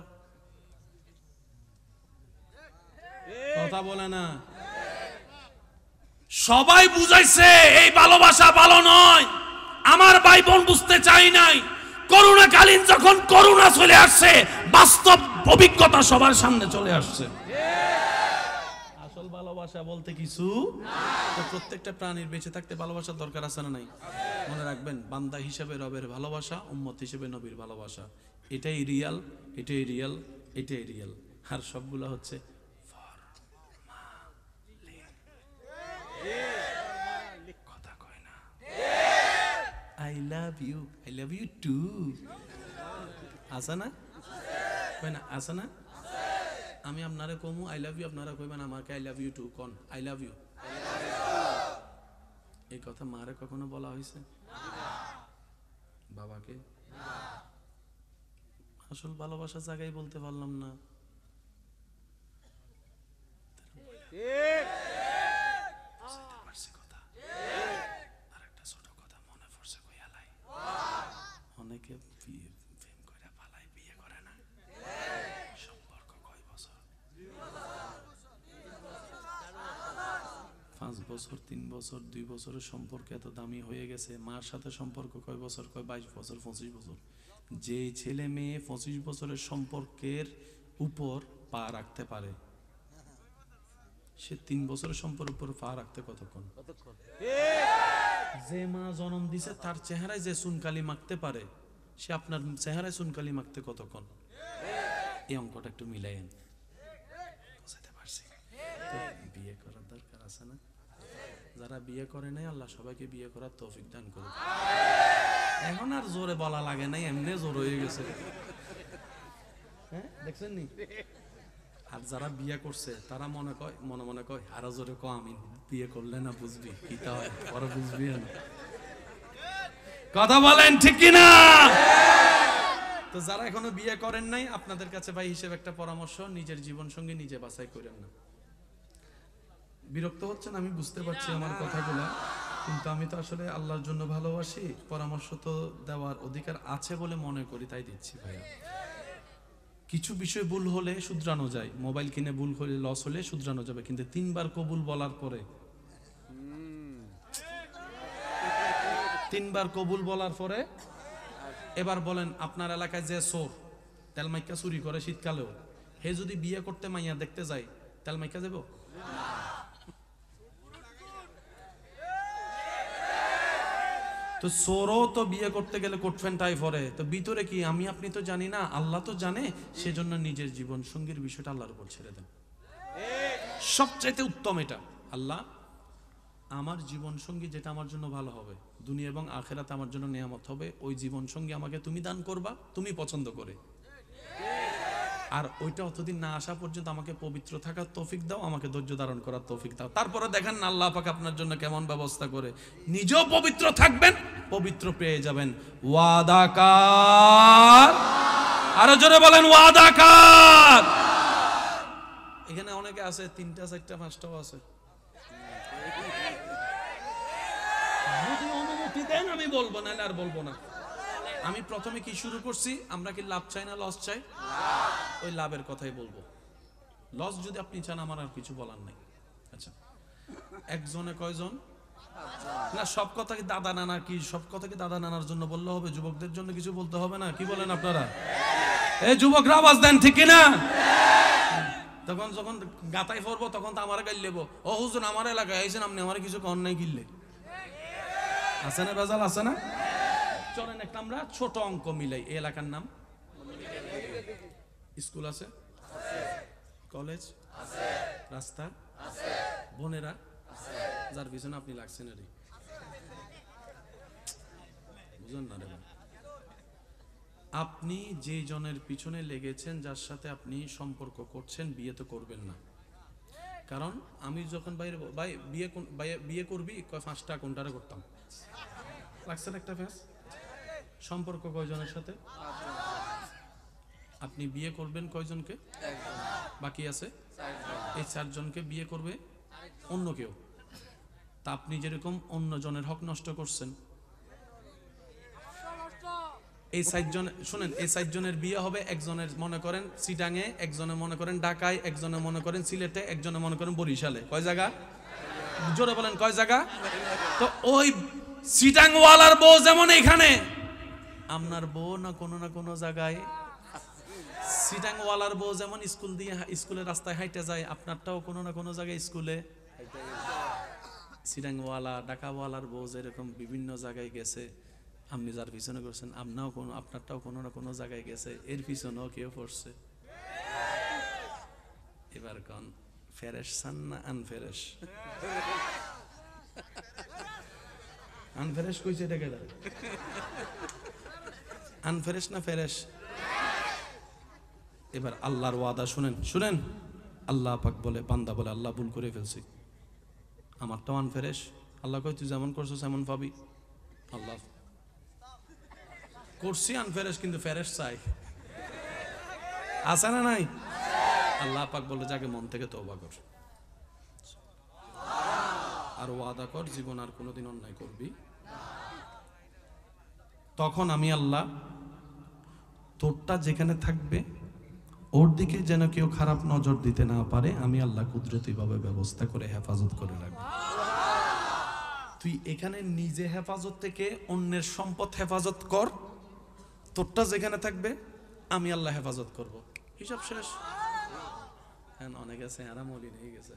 কথা বলে না। সবাই বুঝাইছে এই ভালোবাসা ভালো নয়, আমার ভাই বোন বুঝতে চাই নাই। করোনাকালীন যখন করোনা চলে আসছে, বাস্তব অভিজ্ঞতা সবার সামনে চলে আসছে। আসল ভালোবাসা বলতে কিছু তো প্রত্যেকটা প্রাণীর বেঁচে থাকতে ভালোবাসার দরকার আছে না নাই? মনে রাখবেন, বান্দা হিসেবে রবের ভালোবাসা, উম্মত হিসেবে নবীর ভালোবাসা, এটাই রিয়াল, এটাই রিয়াল, এটাই রিয়াল। আর সবগুলো হচ্ছে কথা কয় না। I love you, I love you too. আছে না? কয় না? আছে না? আমি আপনারে কমু আই লাভ ইউ, আপনারা কইবেন আমাকে আই লাভ ইউ টু। কোন আই লাভ ইউ? এই কথা মারে কখনো বলা হয়েছে? বাবাকে? আসল ভালোবাসা জায়গায় বলতে পারলাম না। আরেকটা ছোট কথা মনে পড়ছে, কইয়ালাই অনেকে প্রেম করে পালাই, বিয়ে করে না। সম্পর্ক কয় বছর? 5 বছর, 3 বছর, 2 বছরের সম্পর্ক এত দামি হয়ে গেছে। মার সাথে সম্পর্ক কয় বছর? কয় 22 বছর, 25 বছর। যে ছেলে মেয়ে 25 বছরের সম্পর্কের উপর পা রাখতে পারে, সে 3 বছরের সম্পর্কের উপর পা রাখতে কতক্ষণ? যে মা জন্ম দিছে তার চেহারায় যে চুনকালি মাখতে পারে, সে আপনার চেহারায় চুনকালি মাখতে কতক্ষণ? এই অঙ্কটা একটু মিলাইয়েন। বুঝতে পারছি? বিয়ে করার দরকার আছে না? যারা বিয়ে করে নাই আল্লাহ সবাইকে বিয়ে করার তৌফিক দান করুক। এখন আর জোরে বলা লাগে নাই, এমনি জোর হয়ে গেছে। হ্যাঁ দেখছেন নি? আর যারা বিয়ে করছে তারা মনে মনে কয় আরো জোরে ক, আমি বিয়ে করলে না বুঝবি কিটা হয়, পরে বুঝবি না। কথা বলেন ঠিক কিনা? তো যারা এখনো বিয়ে করেন নাই, আপনাদের কাছে ভাই হিসেবে একটা পরামর্শ, নিজের জীবন সঙ্গী নিজে বাছাই করেন না। বিরক্ত হচ্ছেন আমি বুঝতে পারছি আমার কথাগুলো, কিন্তু আমি তো আসলে আল্লাহর জন্য ভালোবাসি, পরামর্শ তো দেওয়ার অধিকার আছে বলে মনে করি, তাই দিচ্ছি ভাইয়া। কিছু বিষয় ভুল হলে শুধরানো যায়, মোবাইল কিনে ভুল হলে লস হলে শুধরানো যাবে, কিন্তু 3 বার কবুল বলার পরে 3 বার কবুল বলার পরে এবার বলেন আপনার এলাকায় যে চোর তেলমাইকা চুরি করে শীতকালেও, হে যদি বিয়ে করতে মাইয়া দেখতে যায় তেলমাইকা যাব? তো চোরও তো বিয়ে করতে গেলে কোট ফ্যান্টাই পরে, তো ভিতরে কি আমি আপনি তো জানি না, আল্লাহ তো জানে। সেজন্য নিজের জীবন সঙ্গীর বিষয়টা আল্লাহর উপর ছেড়ে দেন। সবচাইতে উত্তম এটা, আল্লাহ আমার জীবন সঙ্গী যেটা আমার জন্য ভালো হবে, দুনিয়া এবং আখেরাতে আমার জন্য নিয়ামত হবে, ওই জীবন সঙ্গী আমাকে তুমি দান করবা, তুমি পছন্দ করে। আর ওইটা অতদিন না আসা পর্যন্ত আমাকে পবিত্র থাকার তৌফিক দাও, আমাকে ধৈর্য ধারণ করার তৌফিক দাও। তারপরে দেখেন না আল্লাহ পাক আপনার জন্য কেমন ব্যবস্থা করে, নিজেও পবিত্র থাকবেন, পবিত্র পেয়ে যাবেন। ওয়াদাকার, আরো জোরে বলেন ওয়াদাকার। এখানে অনেকে আছে 3টা 4টা 5টাও আছে। যদি অনুমতি দেন আমি বলবো, না আর বলবো না। আমি প্রথমে কি শুরু করছি, আমরা কি লাভ চাই না লস চাই? ওই লাভের কথাই বলবো। লস যদি আপনি চান আমার আর কিছু বলার নাই। আচ্ছা, একজনে কয়জন? না সব কথা কি দাদা নানা, কি সব কথা কি দাদা নানার জন্য বললে হবে? যুবকদের জন্য কিছু বলতে হবে না? কি বলেন আপনারা? এই যুবকরা আওয়াজ দেন ঠিক কিনা? তখন যখন গাতায় পড়বো তখন তো আমার গাইল লেবো, ও হুজুর আমার এলাকায় আইছেন আপনি আমার কিছু কর নাই কিনলে, আছে না বেজাল আছে না? চলেন একটা আমরা ছোট অঙ্ক মিলাই। এই এলাকার নাম স্কুল আছে, কলেজ আছে, রাস্তা আছে, বোনেরা আছে, যার পিছনে আপনি লাগছেন রে, বুঝুন না রে। আপনি যে জনের পিছনে লেগেছেন, যার সাথে আপনি সম্পর্ক করছেন, বিয়ে তো করবেন না। কারণ আমি যখন বাইরে ভাই বিয়ে করবি 5টা কোনটারে করতাম, লাগছে একটা ফেস। সম্পর্ক কয়জনের সাথে? আপনি বিয়ে করবেন কয়জনকে? বাকি আছে এই 4 জনকে বিয়ে করবে অন্য কেউ। তা আপনি যেরকম অন্য জনের হক নষ্ট করছেন, এই 4 জন শুনেন, এই 4 জনের বিয়ে হবে, একজনের মনে করেন চিটাঙে, একজনের মনে করেন ঢাকায়, একজনের মনে করেন সিলেটে, একজনের মনে করেন বরিশালে। কয় জায়গা? জোরে বলেন কয় জায়গা? তো ওই চিটাংওয়ালার বউ যেমন এখানে, আপনার বউ না কোনো জায়গায়, চিটাংওয়ালার বউ যেমন স্কুল দিয়ে স্কুলের রাস্তায় হাইটে যায়, আপনারটাও কোনো না কোনো জায়গায় স্কুলে। চিটাংওয়ালা ঢাকাওয়ালার বউ যেরকম বিভিন্ন জায়গায় গেছে, আপনি যার পিছনে করছেন আপনারটাও কোনো না কোনো জায়গায় গেছে, এর পিছনেও কেউ পড়ছে। এবার কোন ফেরেশ চান না আনফেরেশ? আনফেরেশ কইছে এটা কেডা? আনফেরেশ না ফেরেশ? এবার আল্লাহর ওয়াদা শুনেন। আল্লাহ পাক বলে, বান্দা বলে আল্লাহ ভুল করে ফেলছি, আমারটাও আনফেরেশ। আল্লাহ কয় তুই যেমন করছিস এমন পাবি। আল্লাহ করছি আনফেরেশ, কিন্তু ফেরেশ চাই, আছে না নাই? আল্লাহ পাক বলে যাকে মন থেকে তওবা কর আর ওয়াদা কর জীবন আর কোনোদিন অন্যায় করবি। তখন আমি আল্লাহ তোরটা যেখানে থাকবে ওর দিকে যেন কেউ খারাপ নজর দিতে না পারে, আমি আল্লাহ কুদরতিভাবে ব্যবস্থা করে হেফাজত করে রাখবো। তুই এখানে নিজে হেফাজত থেকে অন্যের সম্পদ হেফাজত কর, তোরটা যেখানে থাকবে আমি আল্লাহ হেফাজত করব। হিসাব শেষ। হ্যাঁ অনেক আছে আরাম মলি নিয়ে গেছে,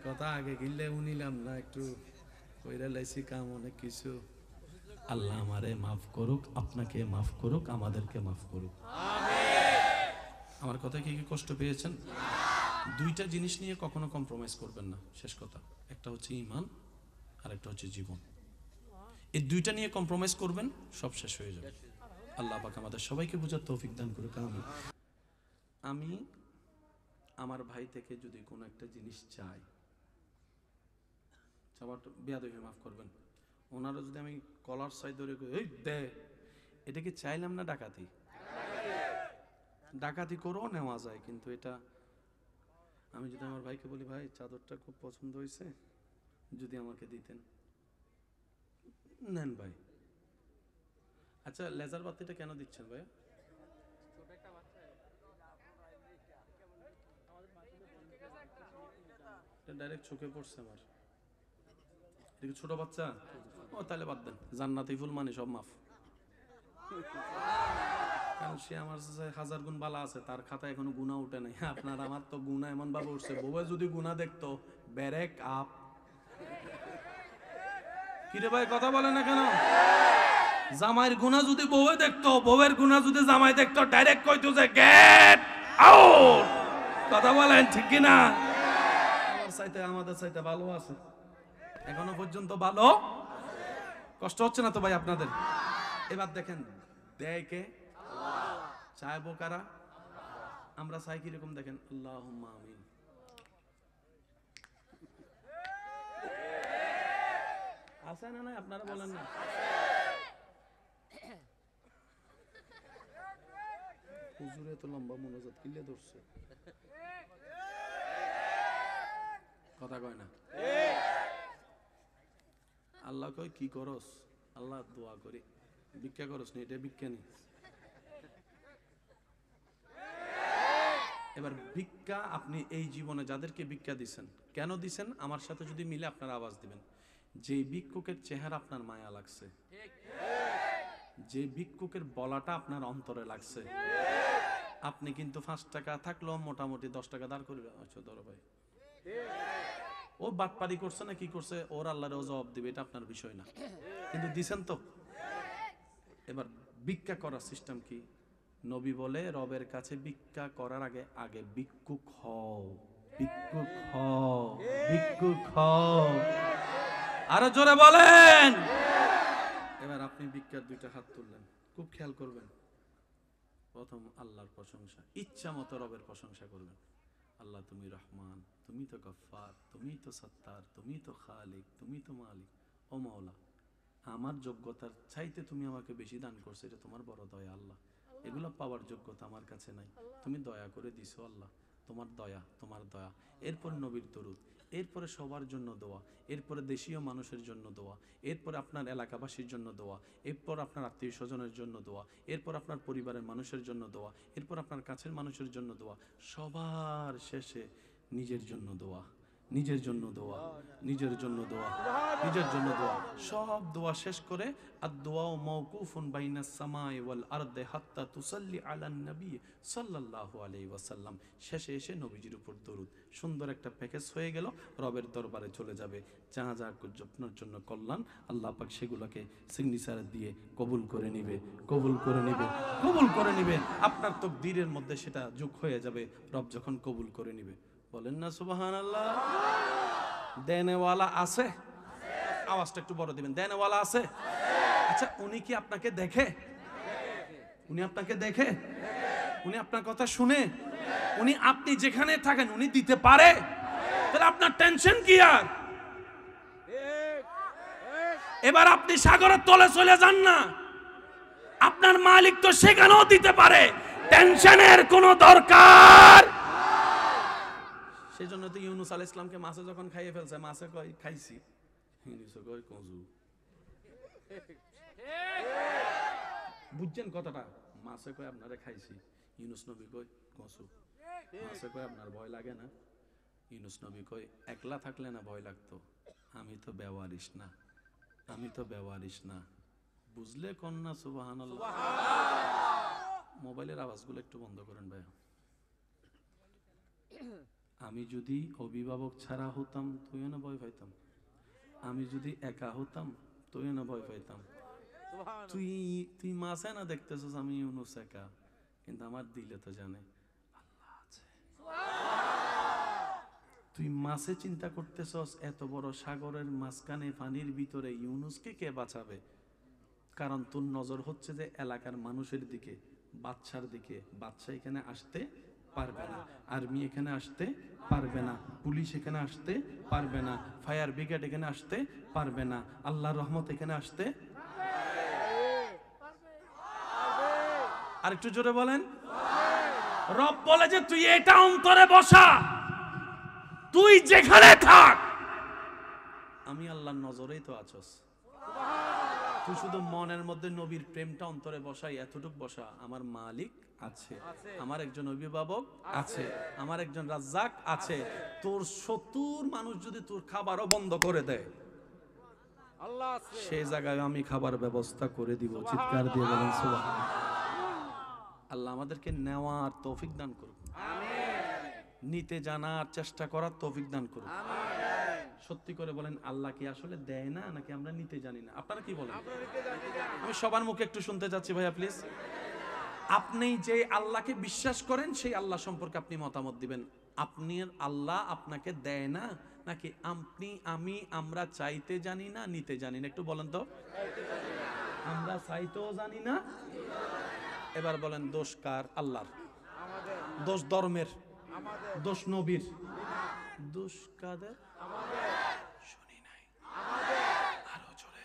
কথা আগে গিললে উনিলাম না, একটু কইরা লাইছি কাম অনেক কিছু। আল্লাহ আমারে মাফ করুক, আপনাকে মাফ করুক, আমাদেরকে মাফ করুক। আমার কথা কি কষ্ট পেয়েছেন? দুইটা জিনিস নিয়ে কখনো কম্প্রোমাইজ করবেন না, শেষ কথা। একটা হচ্ছে ঈমান, আর একটা হচ্ছে জীবন। এই দুইটা নিয়ে কম্প্রোমাইজ করবেন, সব শেষ হয়ে যাবে। আল্লাহ পাক আমাদের সবাইকে বোঝার তৌফিক দান করুক। আমি আমার ভাই থেকে যদি কোনো একটা জিনিস চাই, চাওয়াটা বেয়াদবি, মাফ করবেন, ওনারা যদি আমি কলার সাইড ধরে এই দে, এটা কি চাইলাম না ডাকাতি? ডাকাতি করেও নেওয়া যায়, কিন্তু এটা আমি যদি আমার ভাইকে বলি, ভাই চাদরটা খুব পছন্দ হয়েছে, যদি আমাকে দিতেন, নেন ভাই। আচ্ছা, লেজার বাতিটা কেন দিচ্ছেন ভাই? ডাইরেক্ট চোখে পড়ছে আমার। এটা ছোট বাচ্চা? ও তাহলে বাদ দেন, জান্নাতি ফুল মানে সব মাফ। কারণ সে আমার হাজার গুণ বালা আছে, তার খাতা এখনো গুণা উঠে নাই। আপনার আমার তো গুণা এমন ভাবে উঠছে, বউয়ে যদি গুণা দেখতো ব্যারেক আপ। কিরে ভাই কথা বলে না কেন? জামাইয়ের গুণা যদি বউয়ে দেখতো, বউয়ের গুণা যদি জামাই দেখতো, ডাইরেক্ট কইতো যে গেট আউট। কথা বলেন ঠিক কিনা? আমাদের চাইতে ভালো আছে, এখনো পর্যন্ত ভালো। কষ্ট হচ্ছে না তো ভাই আপনাদের? এবার দেখেন, দেয় কে? চাইবো কারা? আমরা চাই কিরকম দেখেন, আল্লাহুম্মা আমিন। আছে না নাই? আপনারা বলেন না। হুজুরে তো লম্বা মোনাজাত কিলে ধরছে, কথা কয় না। আল্লাহ কয় কি করস? আল্লাহ দোয়া করি। ভিক্ষা করস নি, এটা ভিক্ষা নেই। এবার ভিক্ষা আপনি এই জীবনে যাদেরকে ভিক্ষা দিচ্ছেন, কেন দিচ্ছেন? আমার সাথে যদি মিলে আপনারা আওয়াজ দিবেন, যে ভিক্ষুকের চেহারা আপনার মায়া লাগছে, যে ভিক্ষুকের বলাটা আপনার অন্তরে লাগছে, আপনি কিন্তু 5 টাকা থাকলেও মোটামুটি 10 টাকা দাঁড় করবে। আচ্ছা ধরো ভাই, ও বাটপারি করছে না কি করছে, ওর আল্লাহর ও জবাব দিবে, এটা আপনার বিষয় না, কিন্তু দিছেন তো। এবার ভিক্ষা করার সিস্টেম কি? নবী বলে, রবের কাছে ভিক্ষা করার আগে আগে ভিক্ষুক হও, ভিক্ষুক হও, ভিক্ষুক হও। আরো জোরে বলেন। এবার আপনি ভিক্ষার 2টা হাত তুললেন, খুব খেয়াল করবেন। প্রথম আল্লাহর প্রশংসা, ইচ্ছা মতো রবের প্রশংসা করবেন। আল্লাহ তুমি রহমান, তুমি তো গফফার, তুমি তো সত্তার, তুমি তো খালিক, তুমি তো মালিক। ও মাওলা, আমার যোগ্যতার চাইতে তুমি আমাকে বেশি দান করছো, এটা তোমার বড় দয়া আল্লাহ। এগুলো পাওয়ার যোগ্যতা আমার কাছে নাই, তুমি দয়া করে দিছো আল্লাহ, তোমার দয়া, তোমার দয়া। এরপর নবীর দরুদ, এরপরে সবার জন্য দোয়া, এরপরে দেশীয় মানুষের জন্য দোয়া, এরপর আপনার এলাকাবাসীর জন্য দোয়া, এরপর আপনার আত্মীয় স্বজনের জন্য দোয়া, এরপর আপনার পরিবারের মানুষের জন্য দোয়া, এরপর আপনার কাছের মানুষের জন্য দোয়া, সবার শেষে নিজের জন্য দোয়া, নিজের জন্য দোয়া, নিজের জন্য দোয়া, নিজের জন্য দোয়া। সব দোয়া শেষ করে আদ-দুআ মাওকুফুন বাইনাস সামাই ওয়াল আরদি হাত্তা তুসাল্লি আলান নবী সাল্লাল্লাহু আলাইহি ওয়াসাল্লাম। শেষে এসে নবীজির উপর দরুদ। সুন্দর একটা প্যাকেজ হয়ে গেল, রবের দরবারে চলে যাবে। যা যা আপনার জন্য কল্যাণ, আল্লাহ পাক সেগুলোকে সিগনেচার দিয়ে কবুল করে নিবে, কবুল করে নিবে, কবুল করে নিবে। আপনার তাকদীরের মধ্যে সেটা যোগ হয়ে যাবে, রব যখন কবুল করে নিবে। বলেন না সুবহানাল্লাহ। দেনেওয়ালা আছে? আওয়াজটা একটু বড় দিবেন। দেনেওয়ালা আছে? আচ্ছা, উনি কি আপনাকে দেখে? উনি আপনাকে দেখে? উনি আপনার কথা শুনে? উনি আপনি যেখানে থাকেন উনি দিতে পারে? তাহলে আপনার টেনশন কি? আর এবার আপনি সাগরের তলে চলে যান না, আপনার মালিক তো সেখানেও দিতে পারে, টেনশনের কোনো দরকার। সেজন্য তো ইউনুস আলাইহিস সালামকে মাছে যখন খাইয়ে ফেলছে, মাছে কয় খাইছি, ইউনুস কয় কজু। বুঝছেন কথাটা? মাছে কয় আপনারে খাইছি, ইউনুস নবী কয় কজু। মাছে কয় আপনার ভয় লাগে না? ইউনুস নবী কয় একলা থাকলে না ভয় লাগতো, আমি তো বেওয়ারিশ না, আমি তো বেওয়ারিশ না। বুঝলে কন্যা? সুবহানাল্লাহ। মোবাইলের আওয়াজগুলো একটু বন্ধ করেন ভাই। আমি যদি অভিভাবক ছাড়া হতাম তুইও না ভয় পাইতাম, আমি যদি একা হতাম তুইও না ভয় পাইতাম। তুই তুই মাসে না দেখতেছিস আমি ইউনুস একা, কিন্তু আমার দিলে তো জানে আল্লাহ আছে। তুই মাছে চিন্তা করতেছস, এত বড় সাগরের মাঝখানে পানির ভিতরে ইউনুসকে কে বাঁচাবে? কারণ তোর নজর হচ্ছে যে এলাকার মানুষের দিকে, বাচ্চার দিকে। বাচ্চা এখানে আসতে পারবে না, আর্মি এখানে আসতে পারবে না, পুলিশ এখানে আসতে পারবে না, ফায়ার ব্রিগেড এখানে আসতে পারবে না, আল্লাহর রহমত এখানে আসতে। আর একটু জোরে বলেন। রব বলে যে তুই এটা অন্তরে বসা, তুই যেখানে থাক, আমি আল্লাহর নজরেই তো আছস। তুই শুধু মনের মধ্যে নবীর প্রেমটা অন্তরে বসাই, এতটুক বসা, আমার মালিক আছে, আমার একজন অভিভাবক আছে, আমার একজন রাজ্জাক আছে। তোর 70 মানুষ যদি তোর খাবারও বন্ধ করে দেয়, সেই জায়গায় আমি খাবার ব্যবস্থা করে দিব। চিৎকার দিয়ে বলেন সুবহানাল্লাহ। আল্লাহ আমাদেরকে নেওয়ার তৌফিক দান করুন, নিতে জানার চেষ্টা করার তৌফিক দান করুন। সত্যি করে বলেন, আল্লাহ কি আসলে দেয় না, নাকি আমরা নিতে জানি না? আপনারা কি বলেন? আমি সবার মুখে একটু শুনতে চাচ্ছি ভাইয়া প্লিজ। আপনি যে আল্লাহকে বিশ্বাস করেন, সেই আল্লাহ সম্পর্কে আপনি মতামত দিবেন। আপনি আল্লাহ আপনাকে দেয় না, নাকি আমরা চাইতে জানি না, নিতে জানি না? একটু বলেন তো। আমরা চাইতেও জানি না। এবার বলেন, দোষ কার? আল্লাহর। দোষ ধর্মের, দোষ নবীর, দোষ কাদের? শুনি নাই, আরো জোরে।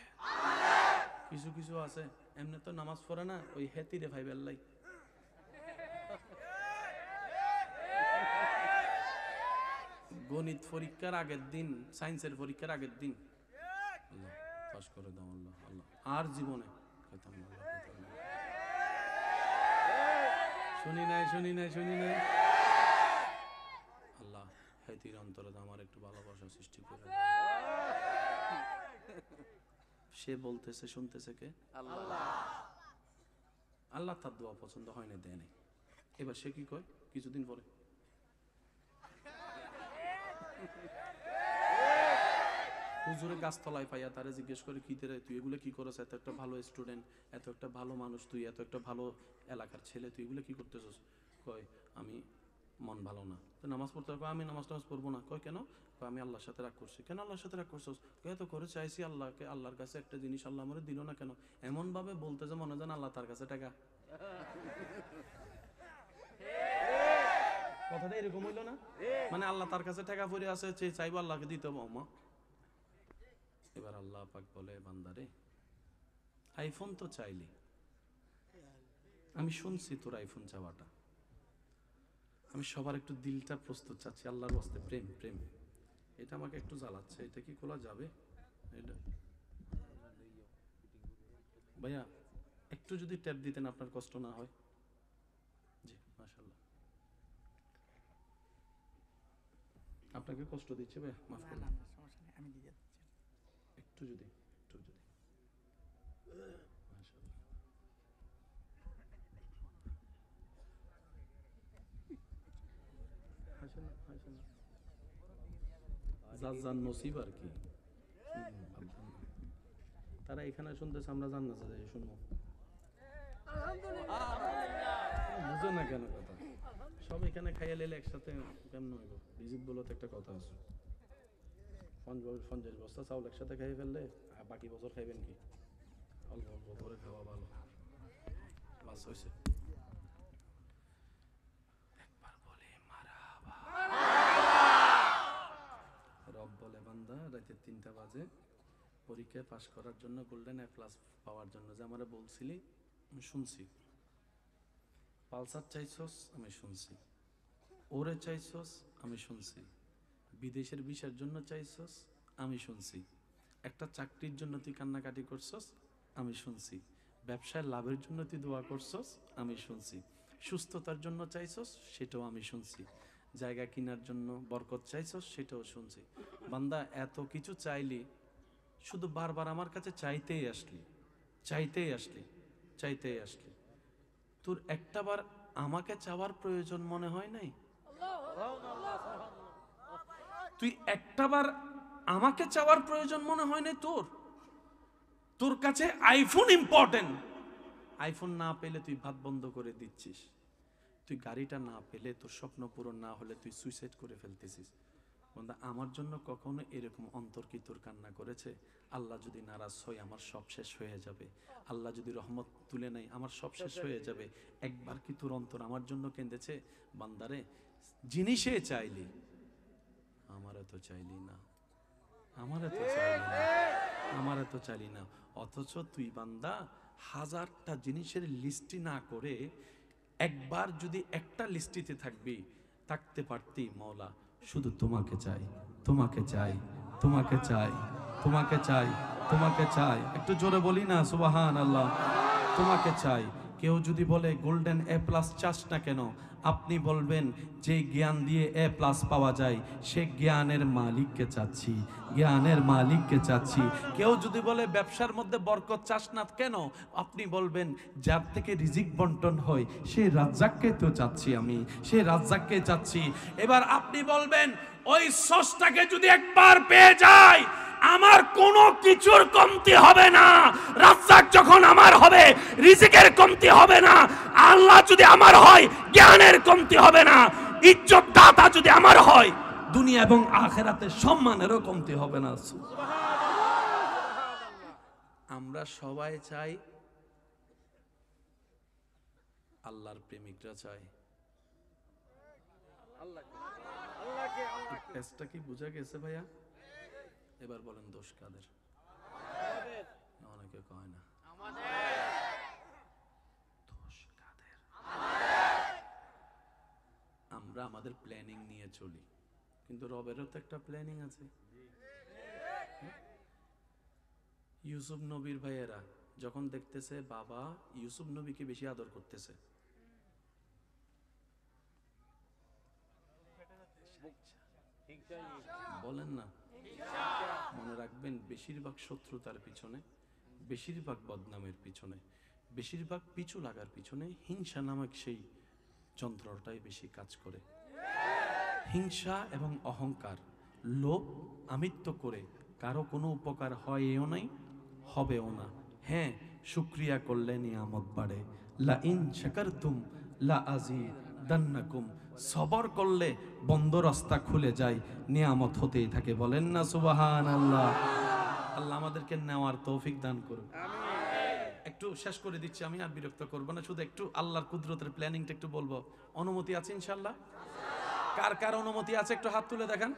কিছু কিছু আছে এমনি তো নামাজ পড়ে না, ওই হেতিরে ভাই বেল্লাই। গণিত পরীক্ষার আগের দিন, সায়েন্সের পরীক্ষার আগের দিন, আল্লাহ পাস করে দাও, আল্লাহ আল্লাহ, আর জীবনে শুনি নাই, শুনি নাই, শুনি নাই। আল্লাহ হেতির অন্তরে আমার একটু ভালোবাসা সৃষ্টি করে। সে বলতেছে, শুনতেছে কে? আল্লাহ। আল্লাহ তার দোয়া পছন্দ হয় না, দেয় নাই। এবার সে কি কয় কিছুদিন পরে? হুজুরে গাছতলায় পাইয়া তারে জিজ্ঞেস করে, কি রে তুই এগুলো কি করছ? এত একটা ভালো স্টুডেন্ট, এত একটা ভালো মানুষ, তুই এত একটা ভালো এলাকার ছেলে, তুই এগুলো কি করতেছস? কয় আমি মন ভালো না। তো নামাজ পড়তে হবে। আমি নামাজ পড়বো না। কয় কেন? আমি আল্লাহর সাথে রাগ করছি। কেন আল্লাহর সাথে রাগ করছস? এত করে চাইছি আল্লাহকে, আল্লাহর কাছে একটা জিনিস আল্লাহ আমারে দিল না কেন? এমন ভাবে বলতেছে মনে হয় আল্লাহ তার কাছে টাকা। কথাটা এরকম হইল না? মানে আল্লাহ তার কাছে টাকা পড়ে আছে, চাইবো আল্লাহকে দিতে হবে। মা এবার আল্লাহ পাক বলে, বান্দারে আইফোন তো চাইলি, আমি শুনছি তোর আইফোন চাওয়াটা, আমি সবার একটু দিলটা প্রস্তুত চাচ্ছি আল্লাহর ওয়াস্তে। প্রেম প্রেম, এটা আমাকে একটু জ্বালাচ্ছে, এটা কি খোলা যাবে? এটা ভাইয়া একটু যদি ট্যাপ দিতেন, আপনার কষ্ট না হয়। জি মাশাআল্লাহ। আপনাকে কষ্ট দিচ্ছে ভাইয়া, মাফ করবেন। আমি দিয়ে দিচ্ছি, একটু যদি যার নসিব আর কি। তারা এখানে শুনতেছে, আমরা জান্নাতে যাই শুনবো। বুঝো না কেন কথা? সব এখানে খাইয়া লেলে একসাথে কেমন হইব? রিজিক বলে তো একটা কথা আছে, 50 বস্তা চাউল একসাথে খাইয়ে ফেললে বাকি বছর খাইবেন কি? অল্প অল্প করে খাওয়া ভালো। বাস হয়েছে। একবার বলে মারহাবা। রব বলে, বান্দা রাতে 3টা বাজে পরীক্ষায় পাশ করার জন্য, গোল্ডেন এ প্লাস পাওয়ার জন্য যে আমারে বলছিলি, আমি শুনছি। পালসার চাইছস, আমি শুনছি। ওরে চাইছস, আমি শুনছি। বিদেশের ভিসার জন্য চাইছস, আমি শুনছি। একটা চাকরির জন্য তুই কান্নাকাটি করছস, আমি শুনছি। ব্যবসায় লাভের জন্য তুই দোয়া করছস, আমি শুনছি। সুস্থতার জন্য চাইছস, সেটাও আমি শুনছি। জায়গা কেনার জন্য বরকত চাইছস, সেটাও শুনছি। বান্দা এত কিছু চাইলি, শুধু বারবার আমার কাছে চাইতেই আসলি, চাইতেই আসলি, চাইতেই আসলি। তোর একটাবার আমাকে চাওয়ার প্রয়োজন মনে হয় নাই? তুই একটাবার আমাকে চাওয়ার প্রয়োজন মনে হয় নাই তোর? তোর কাছে আইফোন ইম্পর্টেন্ট। আইফোন না পেলে তুই ভাত বন্ধ করে দিচ্ছিস। তুই গাড়িটা না পেলে, তোর স্বপ্ন পূরণ না হলে তুই সুইসাইড করে ফেলতেছিস। বন্ধা আমার জন্য কখনো এরকম অন্তর কি তোর কান্না করেছে? আল্লাহ যদি নারাজ হয় আমার সব শেষ হয়ে যাবে, আল্লাহ যদি রহমত তুলে নেয় আমার সব শেষ হয়ে যাবে, একবার কি তোর অন্তর আমার জন্য কেঁদেছে? বান্দারে জিনিসে চাইলি, আমার এত চাইলি না, আমার এত চাইলি না, আমার এত চাইলি না। অথচ তুই বান্দা হাজারটা জিনিসের লিস্টি না করে একবার যদি একটা লিস্টিতে থাকতে পারতি, মওলা শুধু তোমাকে চাই, তোমাকে চাই, তোমাকে চাই, তোমাকে চাই, তোমাকে চাই। একটু জোরে বলি না সুবহানাল্লাহ। তোমাকে চাই। কেউ যদি বলে গোল্ডেন এ প্লাস চাস না কেন, আপনি বলবেন যে জ্ঞান দিয়ে এ প্লাস পাওয়া যায় সে জ্ঞানের মালিককে চাচ্ছি, জ্ঞানের মালিককে চাচ্ছি। কেউ যদি বলে ব্যবসার মধ্যে বরকত চাস না কেন, আপনি বলবেন যার থেকে রিজিক বন্টন হয় সেই রাজ্জাককে তো চাচ্ছি আমি, সেই রাজ্জাককে চাচ্ছি। এবার আপনি বলবেন ওই সসটাকে যদি একবার পেয়ে যায় আমার কোনো কিছুর কমতি হবে না, রাজ্জাক যখন আমার হবে রিজিকের কমতি হবে না, আল্লাহ যদি আমার হয় জ্ঞানের কমতি হবে না, ইজ্জত দাতা যদি আমার হয় দুনিয়া এবং আখিরাতে সম্মানেরও কমতি হবে না। আমরা সবাই চাই, আল্লাহর প্রেমিকরা চাই। পেজটা কি বুঝা গেছে ভাইয়া? এবার বলেন দোষ কাদের? অনেকে কয় না দোষ কাদের? আমরা আমাদের প্ল্যানিং নিয়ে চলি, কিন্তু রবেরও তো একটা প্ল্যানিং আছে। ইউসুফ নবীর ভাইয়েরা যখন দেখতেছে বাবা ইউসুফ নবীকে বেশি আদর করতেছে, বলেন না, মনে রাখবেন বেশিরভাগ শত্রুতার পিছনে, বেশিরভাগ বদনামের পিছনে, বেশিরভাগ পিছু লাগার পিছনে হিংসা নামক সেই যন্ত্রটাই বেশি কাজ করে। হিংসা এবং অহংকার, লোভ, আমিত্ব করে কারো কোনো উপকার হয়ও নাই, হবেও না। হ্যাঁ, শুকরিয়া করলে নিয়ামত বাড়ে, লা ইন শাকারতুম লা আযীদান্নাকুম, সবর করলে বন্ধ রাস্তা খুলে যায়, নিয়ামত হতেই থাকে। বলেন না সুবহানাল্লাহ। আল্লাহ আমাদেরকে নেওয়ার তৌফিক দান করুন। একটু শেষ করে দিচ্ছি, আমি আর বিরক্ত করব না, শুধু একটু আল্লাহর কুদরতের প্ল্যানিংটা একটু বলবো। অনুমতি আছে ইনশাআল্লাহ? কার কার অনুমতি আছে একটু হাত তুলে দেখান।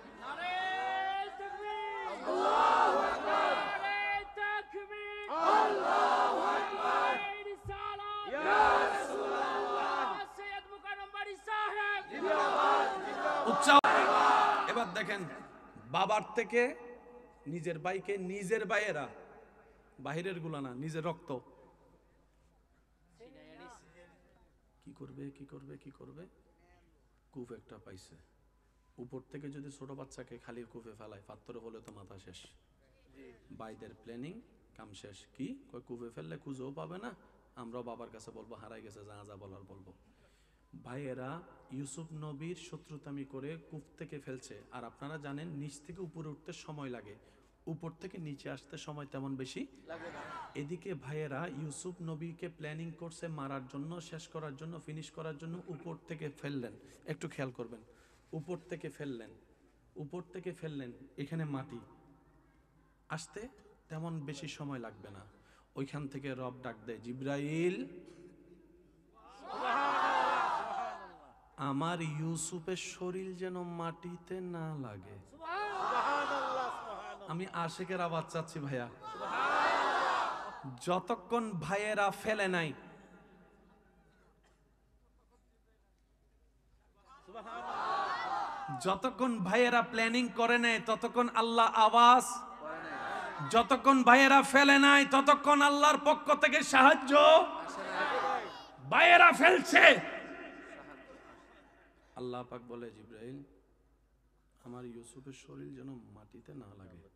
এবার দেখেন, বাবার থেকে নিজের ভাইকে, নিজের ভাইয়েরা, বাহিরের গুলা না, নিজের রক্ত কি করবে, কি করবে, কি করবে? কূপ একটা পাইছে, উপর থেকে যদি ছোট বাচ্চাকে খালি কূপে ফেলায়, পাত্তরে হলে তো মাথা শেষ। ভাইদের প্ল্যানিং কাম শেষ। কি কয়, কূপে ফেললে খুঁজেও পাবে না, আমরাও বাবার কাছে বলবো হারাই গেছে, যা যা বলার বলবো। ভাইয়েরা ইউসুফ নবীর শত্রুতামি করে কূপ থেকে ফেলছে, আর আপনারা জানেন নিচ থেকে উপরে উঠতে সময় লাগে, উপর থেকে নিচে আসতে সময় তেমন বেশি লাগে না। এদিকে ভাইয়েরা ইউসুফ নবীকে প্ল্যানিং করছে মারার জন্য, শেষ করার জন্য, ফিনিশ করার জন্য, উপর থেকে ফেললেন। একটু খেয়াল করবেন, উপর থেকে ফেললেন, উপর থেকে ফেললেন, এখানে মাটি আসতে তেমন বেশি সময় লাগবে না। ওইখান থেকে রব ডাক দেয়, জিব্রাইল আমার ইউসুফের শরীর যেন মাটিতে না লাগে। আমি আশিকের আওয়াজ চাচ্ছি ভাইয়া, যতক্ষণ ভাইয়েরা ফেলে নাই, যতক্ষণ ভাইয়েরা প্ল্যানিং করে নেয় ততক্ষণ আল্লাহ আওয়াজ, যতক্ষণ ভাইয়েরা ফেলে নাই ততক্ষণ আল্লাহর পক্ষ থেকে সাহায্য। ভাইয়েরা ফেলছে, আল্লাহ পাক বলে জিব্রাইল আমার ইউসুফের শরীর যেন মাটিতে না লাগে,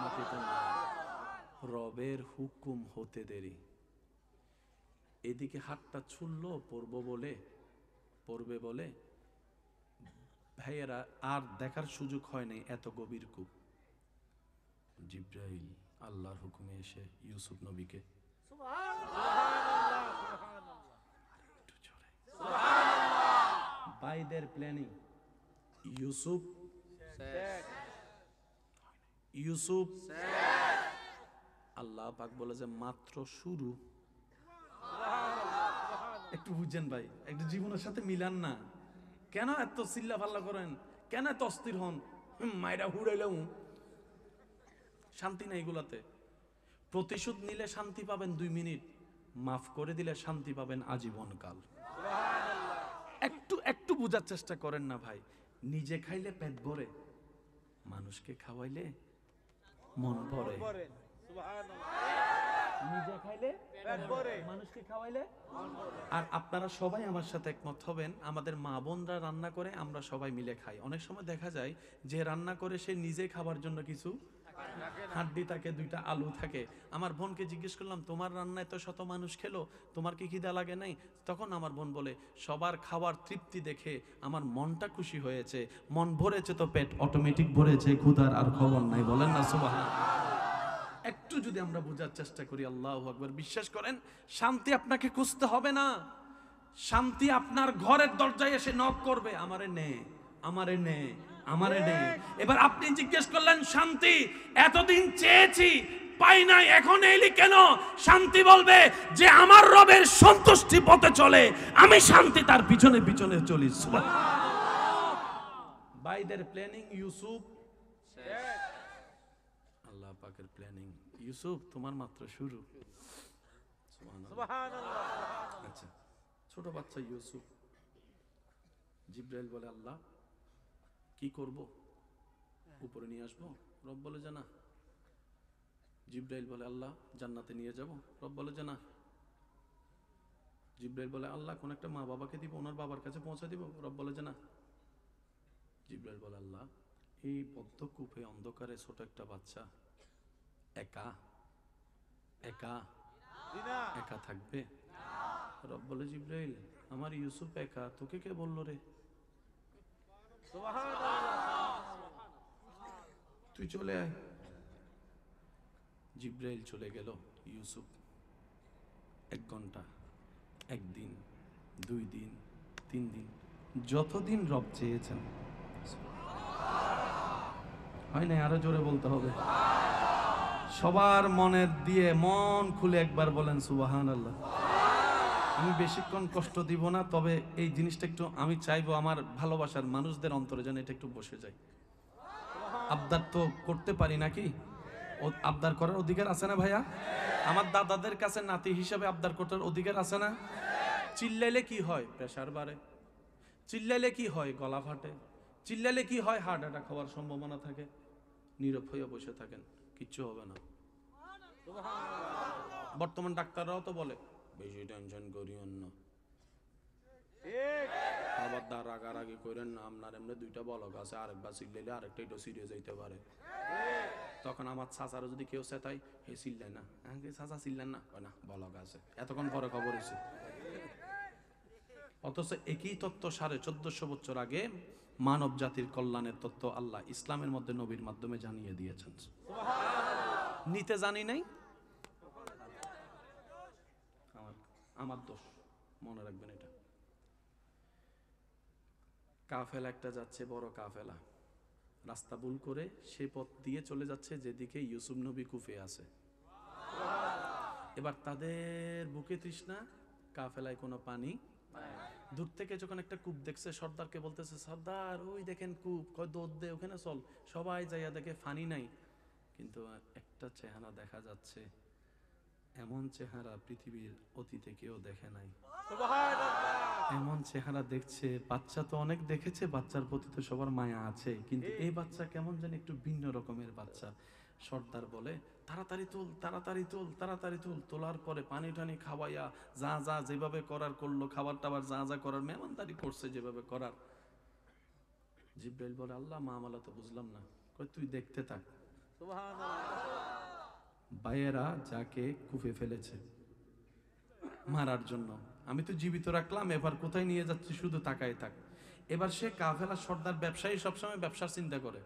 মাটিতে না লাগে। রবের হুকুম হতে দেরি। এদিকে হাতটা ছুড়ল পড়বে বলে ভাইয়েরা আর দেখার সুযোগ হয় নাই, এত গভীর কূপ। জিব্রাইল আল্লাহর হুকুমে এসে ইউসুফ নবীকে, ভাইদের প্ল্যানিং, ইউসুফ ইউসুফ আল্লাহ পাক বলে যে মাত্র শুরু। একটু বুঝছেন ভাই, একটু জীবনের সাথে মিলান না। কেন এত চিল্লা ফাল্লা করেন, কেন এত অস্থির হন? মাইরা হুড়াইলাম, শান্তি নাই এগুলাতে। প্রতিশোধ নিলে শান্তি পাবেন 2 মিনিট, মাফ করে দিলে শান্তি পাবেন আজীবন কাল। একটু একটু বোঝার চেষ্টা করেন না ভাই। নিজে খাইলে পেট ভরে, মানুষকে খাওয়াইলে মন ভরে। নিজে খাইলে পেট ভরে, মানুষকে খাওয়াইলে। আর আপনারা সবাই আমার সাথে একমত হবেন, আমাদের মা বোনরা রান্না করে আমরা সবাই মিলে খাই। অনেক সময় দেখা যায় যে রান্না করে সে নিজে খাবার জন্য কিছু হাড্ডি থাকে, 2টা আলু থাকে। আমার বোনকে জিজ্ঞেস করলাম, তোমার রান্নায় তো শত মানুষ খেলো, তোমার কি খিদা লাগে নাই? তখন আমার বোন বলে, সবার খাবার তৃপ্তি দেখে আমার মনটা খুশি হয়েছে। মন ভরেছে তো পেট অটোমেটিক ভরেছে, ক্ষুধার আর খবর নাই। বলেন না সুবহানাল্লাহ। একটু যদি আমরা বোঝার চেষ্টা করি, আল্লাহু আকবার, বিশ্বাস করেন শান্তি আপনাকে খুঁজতে হবে না। শান্তি আপনার ঘরের দরজায় এসে নক করবে, আমারে নে, আমারে নে, আমারে নে। এবার আপনি জিজ্ঞেস করলেন, শান্তি এতদিন চেয়েছি পাই নাই, এখন এলি কেন? শান্তি বলবে যে আমার রবের সন্তুষ্টি পথে চলে, আমি শান্তি তার পিছনে পিছনে চলি। বাইদের প্ল্যানিং ইউসুফ, আল্লাহ পাকের প্ল্যানিং ইউসুফ তোমার মাত্র শুরু। সুবহানাল্লাহ। আচ্ছা, ছোট বাচ্চা ইউসুফ, জিব্রাইল বলে, আল্লাহ কি করব, উপরে নিয়ে আসবো? রব বলে যে না। জিব্রাইল বলে, আল্লাহ জান্নাতে নিয়ে যাব? রব বলে যে না। জিব্রাইল বলে, আল্লাহ কোন একটা মা বাবাকে দিব, ওনার বাবার কাছে পৌঁছে দিব? রব বলে যে না। জিব্রাইল বলে, আল্লাহ এই পদ্মকূপে অন্ধকারে ছোট একটা বাচ্চা একা একা একা থাকবে? রব বলে, জিব্রাইল আমার ইউসুফ একা, তোকে কে বললো রে? তুই চলে আয়। জিব্রাইল চলে গেল। ইউসুফ 1 ঘন্টা, 1 দিন, 2 দিন, 3 দিন, যতদিন রব চেয়েছেন। হয় না? আরো জোরে বলতে হবে। সবার মনের দিয়ে মন খুলে একবার বলেন সুবহানাল্লাহ। আমি বেশিক্ষণ কষ্ট দিব না, তবে এই জিনিসটা একটু আমি চাইবো আমার ভালোবাসার মানুষদের অন্তরে যেন এটা একটু বসে যায়। আবদার তো করতে পারি নাকি? আবদার করার অধিকার আছে না ভাইয়া? আমার দাদাদের কাছে নাতি হিসাবে আবদার করার অধিকার আছে না? চিল্লাইলে কি হয়? প্রেসার বাড়ে। চিল্লাইলে কি হয়? গলা ফাটে। চিল্লাইলে কি হয়? হার্ট অ্যাটাক হওয়ার সম্ভাবনা থাকে। নীরব হয়ে বসে থাকেন, কিচ্ছু হবে না। বর্তমান ডাক্তাররাও তো বলে বেশি টেনশন করিয়েন না, খবরদার রাগারাগি করেন না, আপনার এমনি 2টা বলক আছে, আরেকবার চিল্লাইলে আরেকটা একটু সিরিয়াস হইতে পারে। তখন আমার চাচারও যদি কেউ চেতাই, হে চিল্লাই না, চাচা চিল্লেন না, কয় না বলক আছে, এতক্ষণ পরে খবর হয়েছে। অথচ একই তত্ত্ব 1450 বছর আগে মানব জাতির কল্যাণের তত্ত্ব আল্লাহ ইসলামের মধ্যে নবীর মাধ্যমে জানিয়ে দিয়েছেন। নিতে জানি নাই, আমার দোষ, মনে রাখবেন এটা। কাফেলা একটা যাচ্ছে, বড় কাফেলা, রাস্তা ভুল করে সে পথ দিয়ে চলে যাচ্ছে যেদিকে ইউসুফ নবী কুফে আছে। এবার তাদের বুকে তৃষ্ণা, কাফেলায় কোনো পানি। দূর থেকে যখন একটা কূপ দেখছে, সর্দারকে বলতেছে, সর্দার ওই দেখেন কূপ, কয় দৌড় দে ওখানে চল। সবাই যাইয়া দেখে পানি নাই, কিন্তু একটা চেহারা দেখা যাচ্ছে, এমন চেহারা পৃথিবীর অতীতে কেউ দেখে নাই। এমন চেহারা দেখছে, বাচ্চা তো অনেক দেখেছে, বাচ্চার প্রতি তো সবার মায়া আছে, কিন্তু এই বাচ্চা কেমন যেন একটু ভিন্ন রকমের বাচ্চা। সর্দার বলে, তাড়াতাড়ি তুল, তাড়াতাড়ি তুল, তাড়াতাড়ি তুল। তোলার পরে পানি টানি খাওয়াইয়া যা যা যেভাবে করার করলো, খাবার টাবার যা যা করার মেহমানদারি করছে যেভাবে করার। জিব্রাইল বলে, আল্লাহ মামলা তো বুঝলাম না। কই তুই দেখতে থাক। ভাইয়েরা যাকে কুফে ফেলেছে মারার জন্য, আমি তো জীবিত রাখলাম, এবার কোথায় নিয়ে যাচ্ছি শুধু তাকায় থাক। এবার সে কাফেলা সর্দার, ব্যবসায়ী সবসময় ব্যবসার চিন্তা করে।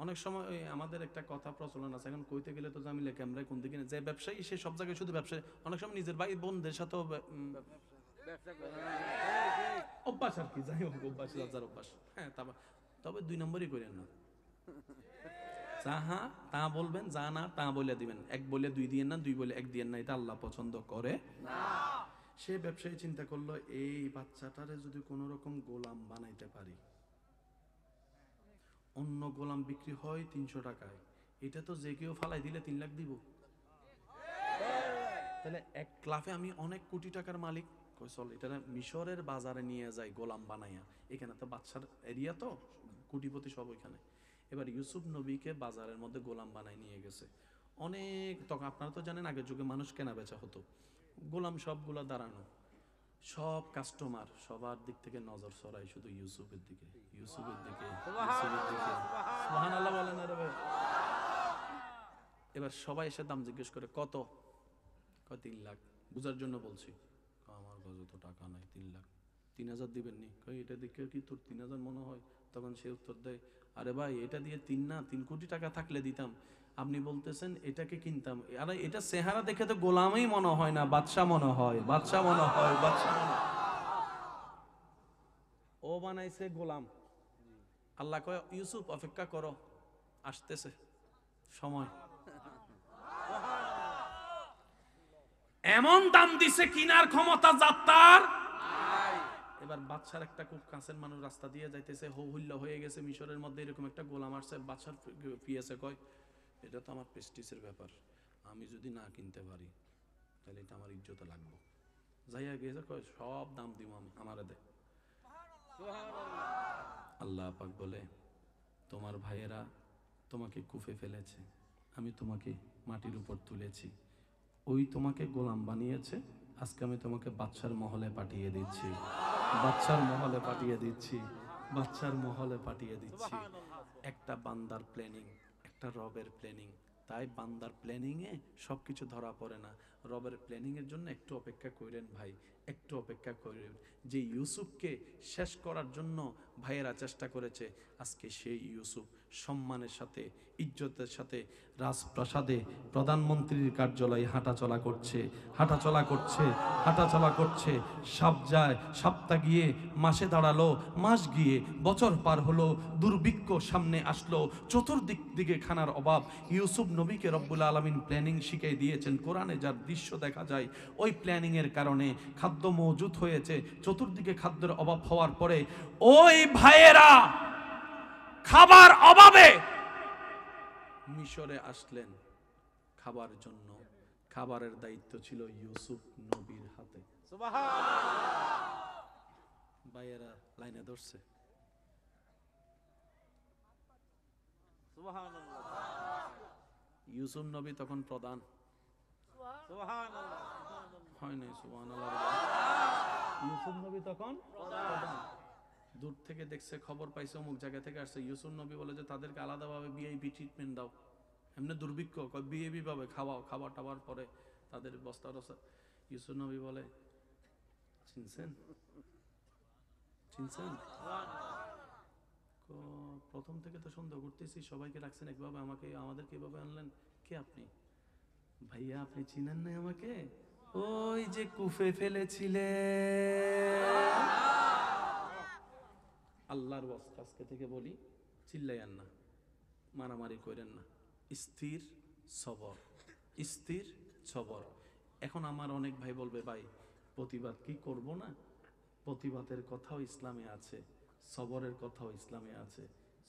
অনেক সময় ওই আমাদের একটা কথা প্রচলন আছে, এখন কইতে গেলে তো জামিলে ক্যামেরায় কোন দিকে, যে ব্যবসায়ী সে সব জায়গায় শুধু ব্যবসায়ী। অনেক সময় নিজের ভাই বোনদের সাথেও অভ্যাস আর কি, যাই হোক অভ্যাস, লজ্জার অভ্যাস। হ্যাঁ, তবে 2 নম্বরই করেন না। যা হ্যাঁ তা বলবেন, যা না তা বলে দিবেন। 1 বলে 2 দিয়েন না, 2 বলে 1 দিয়েন না, এটা আল্লাহ পছন্দ করে না। সে ব্যবসায়ী চিন্তা করলো, এই বাচ্চাটারে যদি কোন রকম গোলাম বানাইতে পারি, অন্য গোলাম বিক্রি হয় 300 টাকায়, এটা তো যে কেউ ফালাই দিলে 3 লাখ দিব, তাহলে এক লাফে আমি অনেক কোটি টাকার মালিক। চল এটা মিশরের বাজারে নিয়ে যাই গোলাম বানাইয়া, এখানে তো বাচ্চার এরিয়া, তো কোটিপতি সব ওইখানে। এবার ইউসুফ নবীকে বাজারের মধ্যে গোলাম বানাই নিয়ে গেছে। অনেক, তখন আপনারা তো জানেন আগের যুগে মানুষ কেনা বেচা হতো, গোলাম সবগুলা দাঁড়ানো, সব কাস্টমার সবার দিক থেকে নজর সরাই শুধু ইউসুফের দিকে, ইউসুফের দিকে, ইউসুফের দিকে। সুবহানাল্লাহ বলেন না রে ভাই। এবার সবাই এসে দাম জিজ্ঞেস করে, কত? কয় 3 লাখ। বুঝার জন্য বলছি। আমার কাছে তো টাকা নাই, 3 লাখ। 3000 দিবেন নি? কই এটা দেখে কি তোর 3000 মনে হয়? তখন সে উত্তর দেয়, আরে ভাই এটা দিয়ে 3 না 3 কোটি টাকা থাকলে দিতাম, আপনি বলতেছেন এটাকে কিনতাম। আরে এটা চেহারা দেখে তো গোলামই মনে হয় না, বাদশা মনে হয়, বাদশা মনে হয়, বাদশা মনে হয়। ও বানাইছে গোলাম। আল্লাহ কয়, ইউসুফ অপেক্ষা করো, আসতেছে সময়। এমন দাম দিছে কিনার ক্ষমতা যাত্রার। এবার বাদশার একটা খুব কাছের মানুষ রাস্তা দিয়ে যাইতেছে, হো হুল্লা হয়ে গেছে মিশরের মধ্যে, এরকম একটা গোলাম আসছে। বাদশার পিএসএ কয়, এটা তো আমার প্রেস্টিজের ব্যাপার, আমি যদি না কিনতে পারি তাহলে এটা আমার ইজ্জতে লাগবে। যাইয়া গেছে, কয় সব দাম দিব আমি, আমারে দে। আল্লাহ পাক বলে, তোমার ভাইয়েরা তোমাকে কুফে ফেলেছে, আমি তোমাকে মাটির উপর তুলেছি, ওই তোমাকে গোলাম বানিয়েছে, আজকে আমি তোমাকে বাদশার মহলে পাঠিয়ে দিচ্ছি, বাদশার মহলে পাঠিয়ে দিচ্ছি, বাদশার মহলে পাঠিয়ে দিচ্ছি। একটা বান্দার প্ল্যানিং, একটা রবের প্ল্যানিং। তাই বান্দার প্ল্যানিং এ সবকিছু ধরা পড়ে না, রবের প্ল্যানিং এর জন্য একটু অপেক্ষা করেন ভাই, একটু অপেক্ষা করেন। যে ইউসুফকে শেষ করার জন্য ভাইয়েরা চেষ্টা করেছে, আজকে সেই ইউসুফ সম্মানের সাথে, ইজ্জতের সাথে রাজপ্রাসাদে প্রধানমন্ত্রীর কার্যালয়ে হাঁটাচলা করছে, হাঁটাচলা করছে, হাঁটাচলা করছে। সপ্তাহ গিয়ে মাসে দাঁড়ালো, মাস গিয়ে বছর পার হলো, দুর্ভিক্ষ সামনে আসলো, চতুর্দিক দিকে খানার অভাব। ইউসুফ নবীকে রব্বুল আলামিন প্ল্যানিং শিখিয়ে দিয়েছেন, কোরআনে যার দৃশ্য দেখা যায়, ওই প্ল্যানিং এর কারণে খাদ্য মজুদ হয়েছে। চতুর্দিকে খাদ্যের অভাব হওয়ার পরে ওই ভাইয়েরা খাবার অভাবে মিশরে আসলেন খাবার জন্য। খাবারের দায়িত্ব ছিল ইউসুফ নবীর হাতে। ভাইয়েরা লাইনে ধরছে। ইউসুফ নবী তখন প্রধান, হয় নাই? সুবহানাল্লাহ। ইউসুফ নবী তখন প্রধান। দূর থেকে দেখছে, খবর পাইছে অমুক জায়গা থেকে আসছে। ইউসুফ নবী বলে যে তাদেরকে আলাদাভাবে ভিআইপি ট্রিটমেন্ট দাও। এমনি দুর্ভিক্ষ, ভিআইপি ভাবে খাওয়াও, খাবার টাবার পরে তাদের বস্তা রসা। ইউসুফ নবী বলে, চিনছেন চিনছেন? প্রথম থেকে তো সন্দেহ করতেছি, সবাইকে রাখছেন একভাবে, আমাকে আমাদেরকে এভাবে আনলেন, কে আপনি? ভাইয়া আপনি চিনেন না আমাকে? ওই যে কুফে ফেলেছিলেন। আল্লাহর ওয়াস্তে আজকে থেকে বলি, চিল্লাইয়েন না, মারামারি করেন না, স্থির সবর, স্থির সবর। এখন আমার অনেক ভাই বলবে, ভাই প্রতিবাদ কি করব না? প্রতিবাদের কথাও ইসলামে আছে, সবরের কথাও ইসলামে আছে।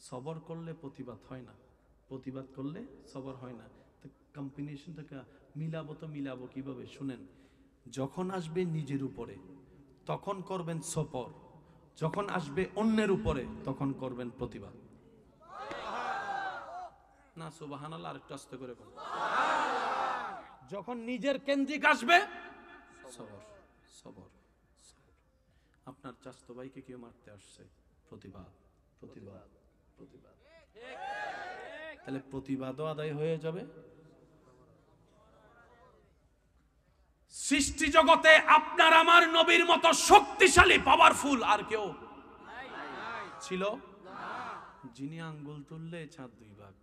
সবর করলে প্রতিবাদ হয় না, প্রতিবাদ করলে সবর হয় না। তো কম্বিনেশনটাকে মিলাবো কিভাবে শুনেন। যখন আসবে নিজের উপরে তখন করবেন সবর, যখন আসবে অন্যের উপরে তখন করবেন প্রতিবাদ। না সুবহানাল্লাহ, আরেকটু আস্তে করে বলুন। যখন নিজের কেন্দ্রিক আসবে সবর, সবর। আপনার চাচতো ভাইকে কেউ মারতে আসছে, প্রতিবাদ, প্রতিবাদ, প্রতিবাদ। তাহলে প্রতিবাদও আদায় হয়ে যাবে। সৃষ্টি জগতে আপনার আমার নবীর মতো শক্তিশালী পাওয়ারফুল আর কেউ ছিল? যিনি আঙ্গুল তুললে চাঁদ 2 ভাগ।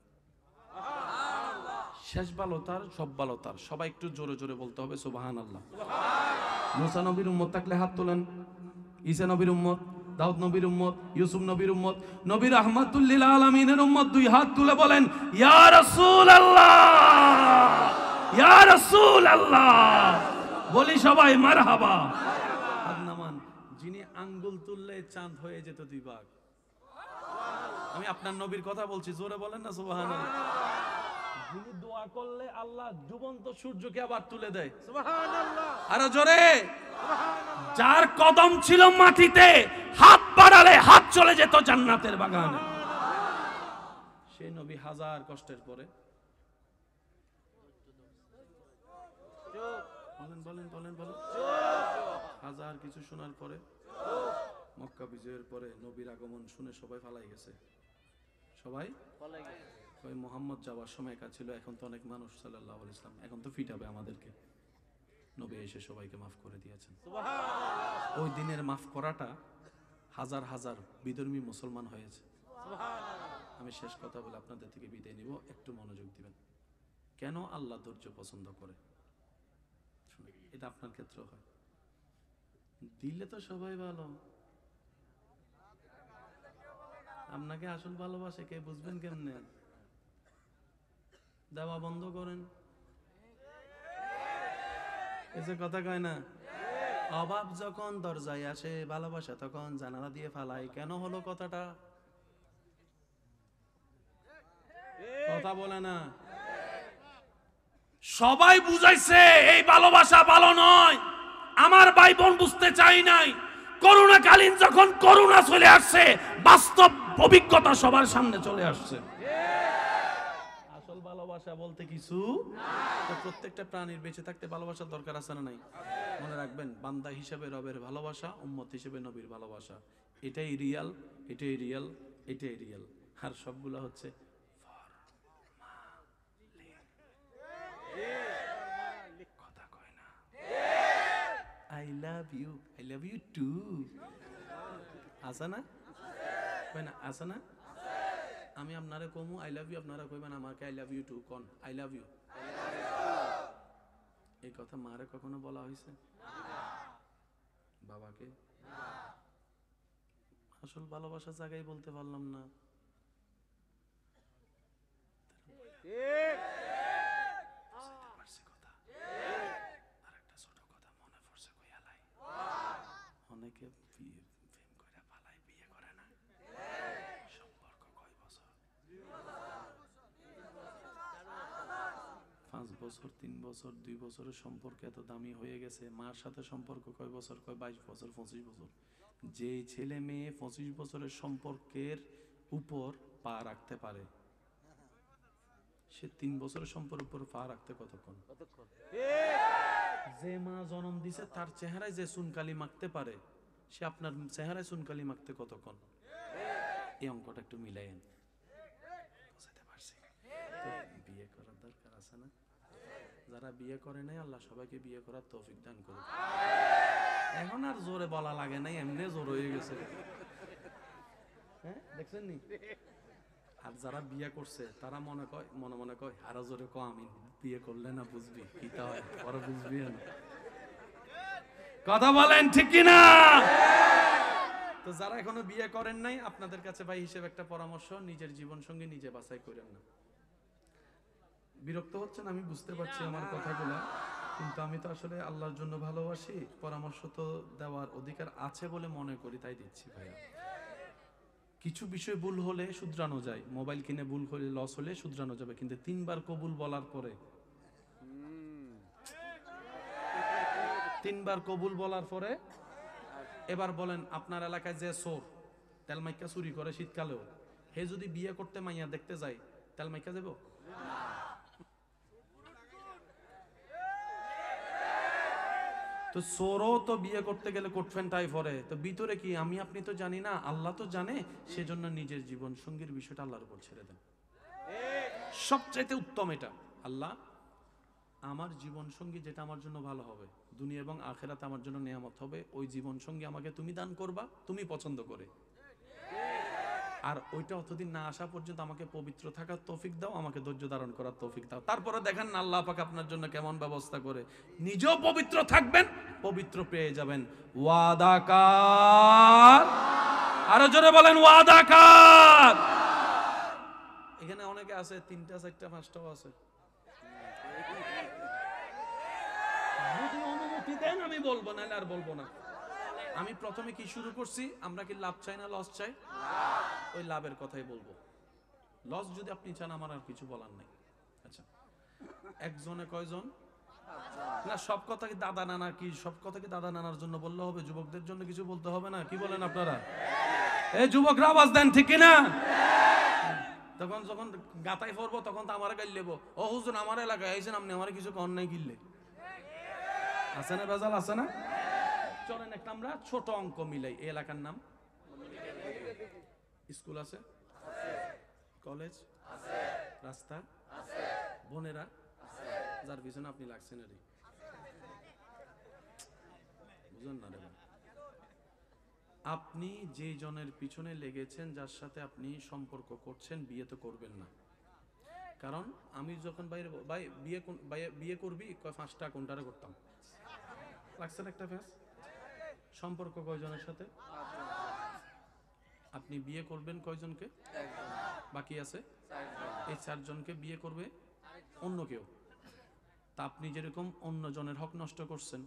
শেষ ভালো তার, সব ভালো তার। সবাই একটু জোরে জোরে বলতে হবে সুবহানাল্লাহ। মুসা নবীর উম্মত থাকলে হাত তোলেন। ঈসা নবীর উম্মত, দাউদ নবীর উম্মত, ইউসুফ নবীর উম্মত, নবী রাহমাতুল লিল আলামিনের উম্মত। দুই হাত তুলে বলেন ইয়া রাসূলুল্লাহ, ইয়া রাসূলুল্লাহ। বলি সবাই মারহাবা। হাত নামান। যিনি আঙ্গুল তুললে চাঁদ হয়ে যেত দুই ভাগ। আমি আপনার নবীর কথা বলছি, জোরে বলেন না সুবহানাল্লাহ। যিনি দোয়া করলে আল্লাহ জীবন্ত সূর্যকে আবার তুলে দেয়, সুবহানাল্লাহ। আরো জোরে। যার কদম ছিল মাটিতে, হাত বাড়ালে হাত চলে যেত জান্নাতের বাগানে। সেই নবী হাজার কষ্টের পরে, বলেন বলেন বলেন বলেন, হাজার কিছু শোনার পরে, মক্কা বিজয়ের পরে নবীর আগমন শুনে সবাই পালাই গেছে। সবাই ওই মুহাম্মদ যাওয়ার সময় একা ছিল, এখন তো অনেক মানুষ সাল্লাল্লাহু আলাইহি ওয়াসাল্লাম, এখন তো ফিটাবে আমাদেরকে। নবী এসে সবাইকে মাফ করে দিয়েছেন। সুবহানাল্লাহ। ওই দিনের মাফ করাটা হাজার হাজার বিধর্মী মুসলমান হয়েছে। সুবহানাল্লাহ। আমি শেষ কথা বলে আপনাদের থেকে বিদায় নিব, একটু মনোযোগ দিবেন। কেন আল্লাহ ধৈর্য পছন্দ করে? এটা আপনার ক্ষেত্রে হয়। দিলে তো সবাই ভালো, আপনাকে আসল ভালোবাসে কে বুঝবেন কেমনে? দেওয়া বন্ধ করেন, এসে কথা কয় না। অভাব যখন দরজায় আসে, ভালোবাসা তখন জানালা দিয়ে ফালাই। কেন হলো কথাটা? কথা বলে না। সবাই বুঝাইছে এই ভালোবাসা ভালো নয়, আমার ভাই বোন বুঝতে চাই নাই। করোনাকালীন যখন করোনা চলে আসছে, বাস্তব অভিজ্ঞতা সবার সামনে চলে আসছে। আসল ভালোবাসা বলতে কিছু না। প্রত্যেকটা প্রাণীর বেঁচে থাকতে ভালোবাসার দরকার আছে না নাই? মনে রাখবেন, বান্দা হিসেবে রবের ভালোবাসা, উম্মত হিসেবে নবীর ভালোবাসা, এটাই রিয়াল, এটাই রিয়াল, এটাই রিয়াল। আর সবগুলো হচ্ছে কথা কয় না। I love you, I love you too, আছে না? কয় না, আছে না? আমি আপনারে কমু আই লাভ ইউ, আপনারা কইবেন আমাকে আই লাভ ইউ টু। কোন আই লাভ ইউ? এই কথা মারে কখনো বলা হয়েছে? বাবাকে? আসল ভালোবাসা জায়গায় বলতে পারলাম না। আরেকটা ছোট কথা মনে পড়ছে, কইয়ালাই অনেকে প্রেম করে পালাই, বিয়ে করে না। সম্পর্ক কয় বছর? 5 বছর, 3 বছর, 2 বছরের সম্পর্ক এত দামি হয়ে গেছে। মার সাথে সম্পর্ক কয় বছর? কয় 22 বছর, 25 বছর। যে ছেলে মেয়ে 25 বছরের সম্পর্কের উপর পা রাখতে পারে, সে 3 বছরের সম্পর্কের উপর পা রাখতে কতক্ষণ? যে মা জন্ম দিছে তার চেহারায় যে চুনকালি মাখতে পারে, সে আপনার চেহারায় চুনকালি মাখতে কতক্ষণ? এই অঙ্কটা একটু মিলাইয়েন। বুঝতে পারছি? বিয়ে করার দরকার আছে না? যারা বিয়ে করে নাই, আল্লাহ সবাইকে বিয়ে করার তৌফিক দান করুন। এখন আর জোরে বলা লাগে নাই, এমনি জোর হয়ে গেছে। হ্যাঁ, দেখছেন নি? আর যারা বিয়ে করছে তারা মনে মনে কয় আরো জোরে কো, আমি বিয়ে করলে না বুঝবি কি তা হয়, পরে বুঝবি না। কথা বলেন ঠিক কি না? তো যারা এখনো বিয়ে করেন নাই, আপনাদের কাছে ভাই হিসেবে একটা পরামর্শ, নিজের জীবন সঙ্গী নিজে বাছাই করেন না। বিরক্ত হচ্ছেন আমি বুঝতে পারছি আমার কথাগুলো, কিন্তু আমি তো আসলে আল্লাহর জন্য ভালোবাসি, পরামর্শ তো দেওয়ার অধিকার আছে বলে মনে করি, তাই দিচ্ছি ভাইয়া। কিছু বিষয় ভুল হলে শুধরানো যায়, মোবাইল কিনে ভুল হলে, লস হলে শুধরানো যাবে, কিন্তু 3 বার কবুল বলার পরে, 3 বার কবুল বলার পরে, এবার বলেন আপনার এলাকায় যে চোর তেল মাইকা চুরি করে শীতকালেও, হে যদি বিয়ে করতে মাইয়া দেখতে যায়, তেল মাইকা যাব? তো চোরও তো বিয়ে করতে গেলে কোট প্যান্টাই পরে, তো ভিতরে কি আমি আপনি তো জানি না, আল্লাহ তো জানে। সেজন্য নিজের জীবন সঙ্গীর বিষয়টা আল্লাহর উপর ছেড়ে দেন। সবচাইতে উত্তম এটা, আল্লাহ আমার জীবন সঙ্গী যেটা আমার জন্য ভালো হবে, দুনিয়া এবং আখিরাতে আমার জন্য নিয়ামত হবে, ওই জীবন সঙ্গী আমাকে তুমি দান করবা, তুমি পছন্দ করে। আর ওইটা অতদিন না আসা পর্যন্ত আমাকে পবিত্র থাকার তৌফিক দাও, আমাকে ধৈর্য ধারণ করার তৌফিক দাও। তারপরে দেখেন না আল্লাহ পাক আপনার জন্য কেমন ব্যবস্থা করে। নিজেও পবিত্র থাকবেন, পবিত্র পেয়ে যাবেন। ওয়াদাকার, আরো জোরে বলেন ওয়াদাকার। এখানে অনেকে আছে 3টা 4টা 5টাও আছে। যদি অনুমতি দেন আমি বলবো, না আর বলবো না। আমি প্রথমে কি শুরু করছি, আমরা কি লাভ চাই না লস চাই? ওই লাভের কথাই বলবো। লস যদি আপনি চান আমার আর কিছু বলার নাই। আচ্ছা, একজনে কয়জন? না সব কথা কি দাদা নানা, কি সব কথা কি দাদা নানার জন্য বললে হবে? যুবকদের জন্য কিছু বলতে হবে না? কি বলেন আপনারা? এই যুবকরা আওয়াজ দেন, ঠিক কিনা? তখন যখন গাতায় পড়বো তখন তো আমারে গাইল লেবো, ও হুজুর আমার এলাকায় আইছেন আপনি আমার কিছু কর নাই কিনলে। আছে না বেজাল, আছে না? চলেন একটা আমরা ছোট অঙ্ক মিলাই। এই এলাকার নাম? স্কুল আছে, কলেজ আছে, রাস্তা আছে, বোনেরা আছে, যার পিছনে আপনি লাগছেন রে, বুঝুন না রে। আপনি যে জনের পিছনে লেগেছেন, যার সাথে আপনি সম্পর্ক করছেন, বিয়ে তো করবেন না। কারণ আমি যখন বাইরে ভাই বিয়ে করবি 5টা কোনটারে করতাম, লাগছেন একটা ফেস। সম্পর্ক কয়জনের সাথে? আপনি বিয়ে করবেন কয়জনকে? বাকি আছে এই 4 জনকে বিয়ে করবে অন্য কেউ। তা আপনি যেরকম অন্য জনের হক নষ্ট করছেন,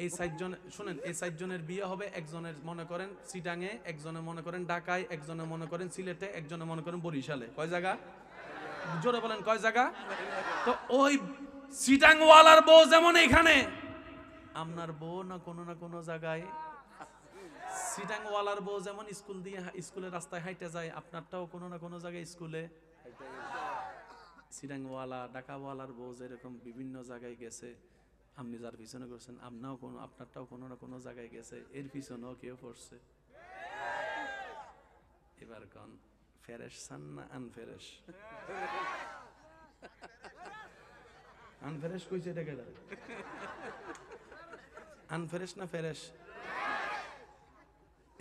এই 4 জন শুনেন, এই 4 জনের বিয়ে হবে একজনের মনে করেন চিটাঙে, একজনের মনে করেন ঢাকায়, একজনের মনে করেন সিলেটে, একজনের মনে করেন বরিশালে। কয় জায়গা? জোরে বলেন কয় জায়গা? তো ওই চিটাংওয়ালার বউ যেমন এখানে, আপনার বউ না কোনো জায়গায়। চিটাংওয়ালার বউ যেমন স্কুল দিয়ে স্কুলের রাস্তায় হাইটে যায়, আপনারটাও কোনো না কোনো জায়গায় স্কুলে। চিটাংওয়ালা ঢাকাওয়ালার বউ যেরকম বিভিন্ন জায়গায় গেছে, আপনি যার পিছনে করছেন আপনারটাও কোনো না কোনো জায়গায় গেছে, এর পিছনেও কেউ পড়ছে। এবার কোন ফেরেশ চান না আনফেরেশ? আনফেরেশ কইছে এটা কেডা? আনফেরেশ না ফেরেশ?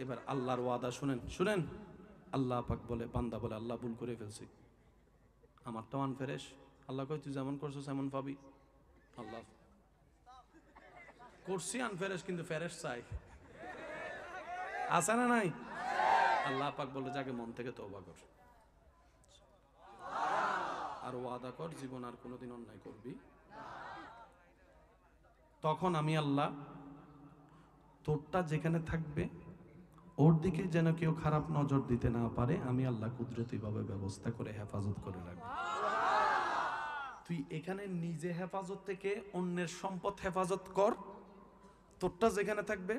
এবার আল্লাহর ওয়াদা শুনেন। আল্লাহ পাক বলে, বান্দা বলে আল্লাহ ভুল করে ফেলছি, আমারটাও আনফেরেশ। আল্লাহ কয় তুই যেমন করছিস এমন পাবি। আল্লাহ করছি আনফেরেশ, কিন্তু ফেরেশ চাই, আছে না নাই? আল্লাহ পাক বলে যাকে মন থেকে তওবা কর আর ওয়াদা কর জীবন আর কোনোদিন অন্যায় করবি। তখন আমি আল্লাহ তোরটা যেখানে থাকবে ওর দিকে যেন কেউ খারাপ নজর দিতে না পারে, আমি আল্লাহ কুদরতিভাবে ব্যবস্থা করে হেফাজত করে রাখবো। তুই এখানে নিজে হেফাজত থেকে অন্যের সম্পদ হেফাজত কর, তোরটা যেখানে থাকবে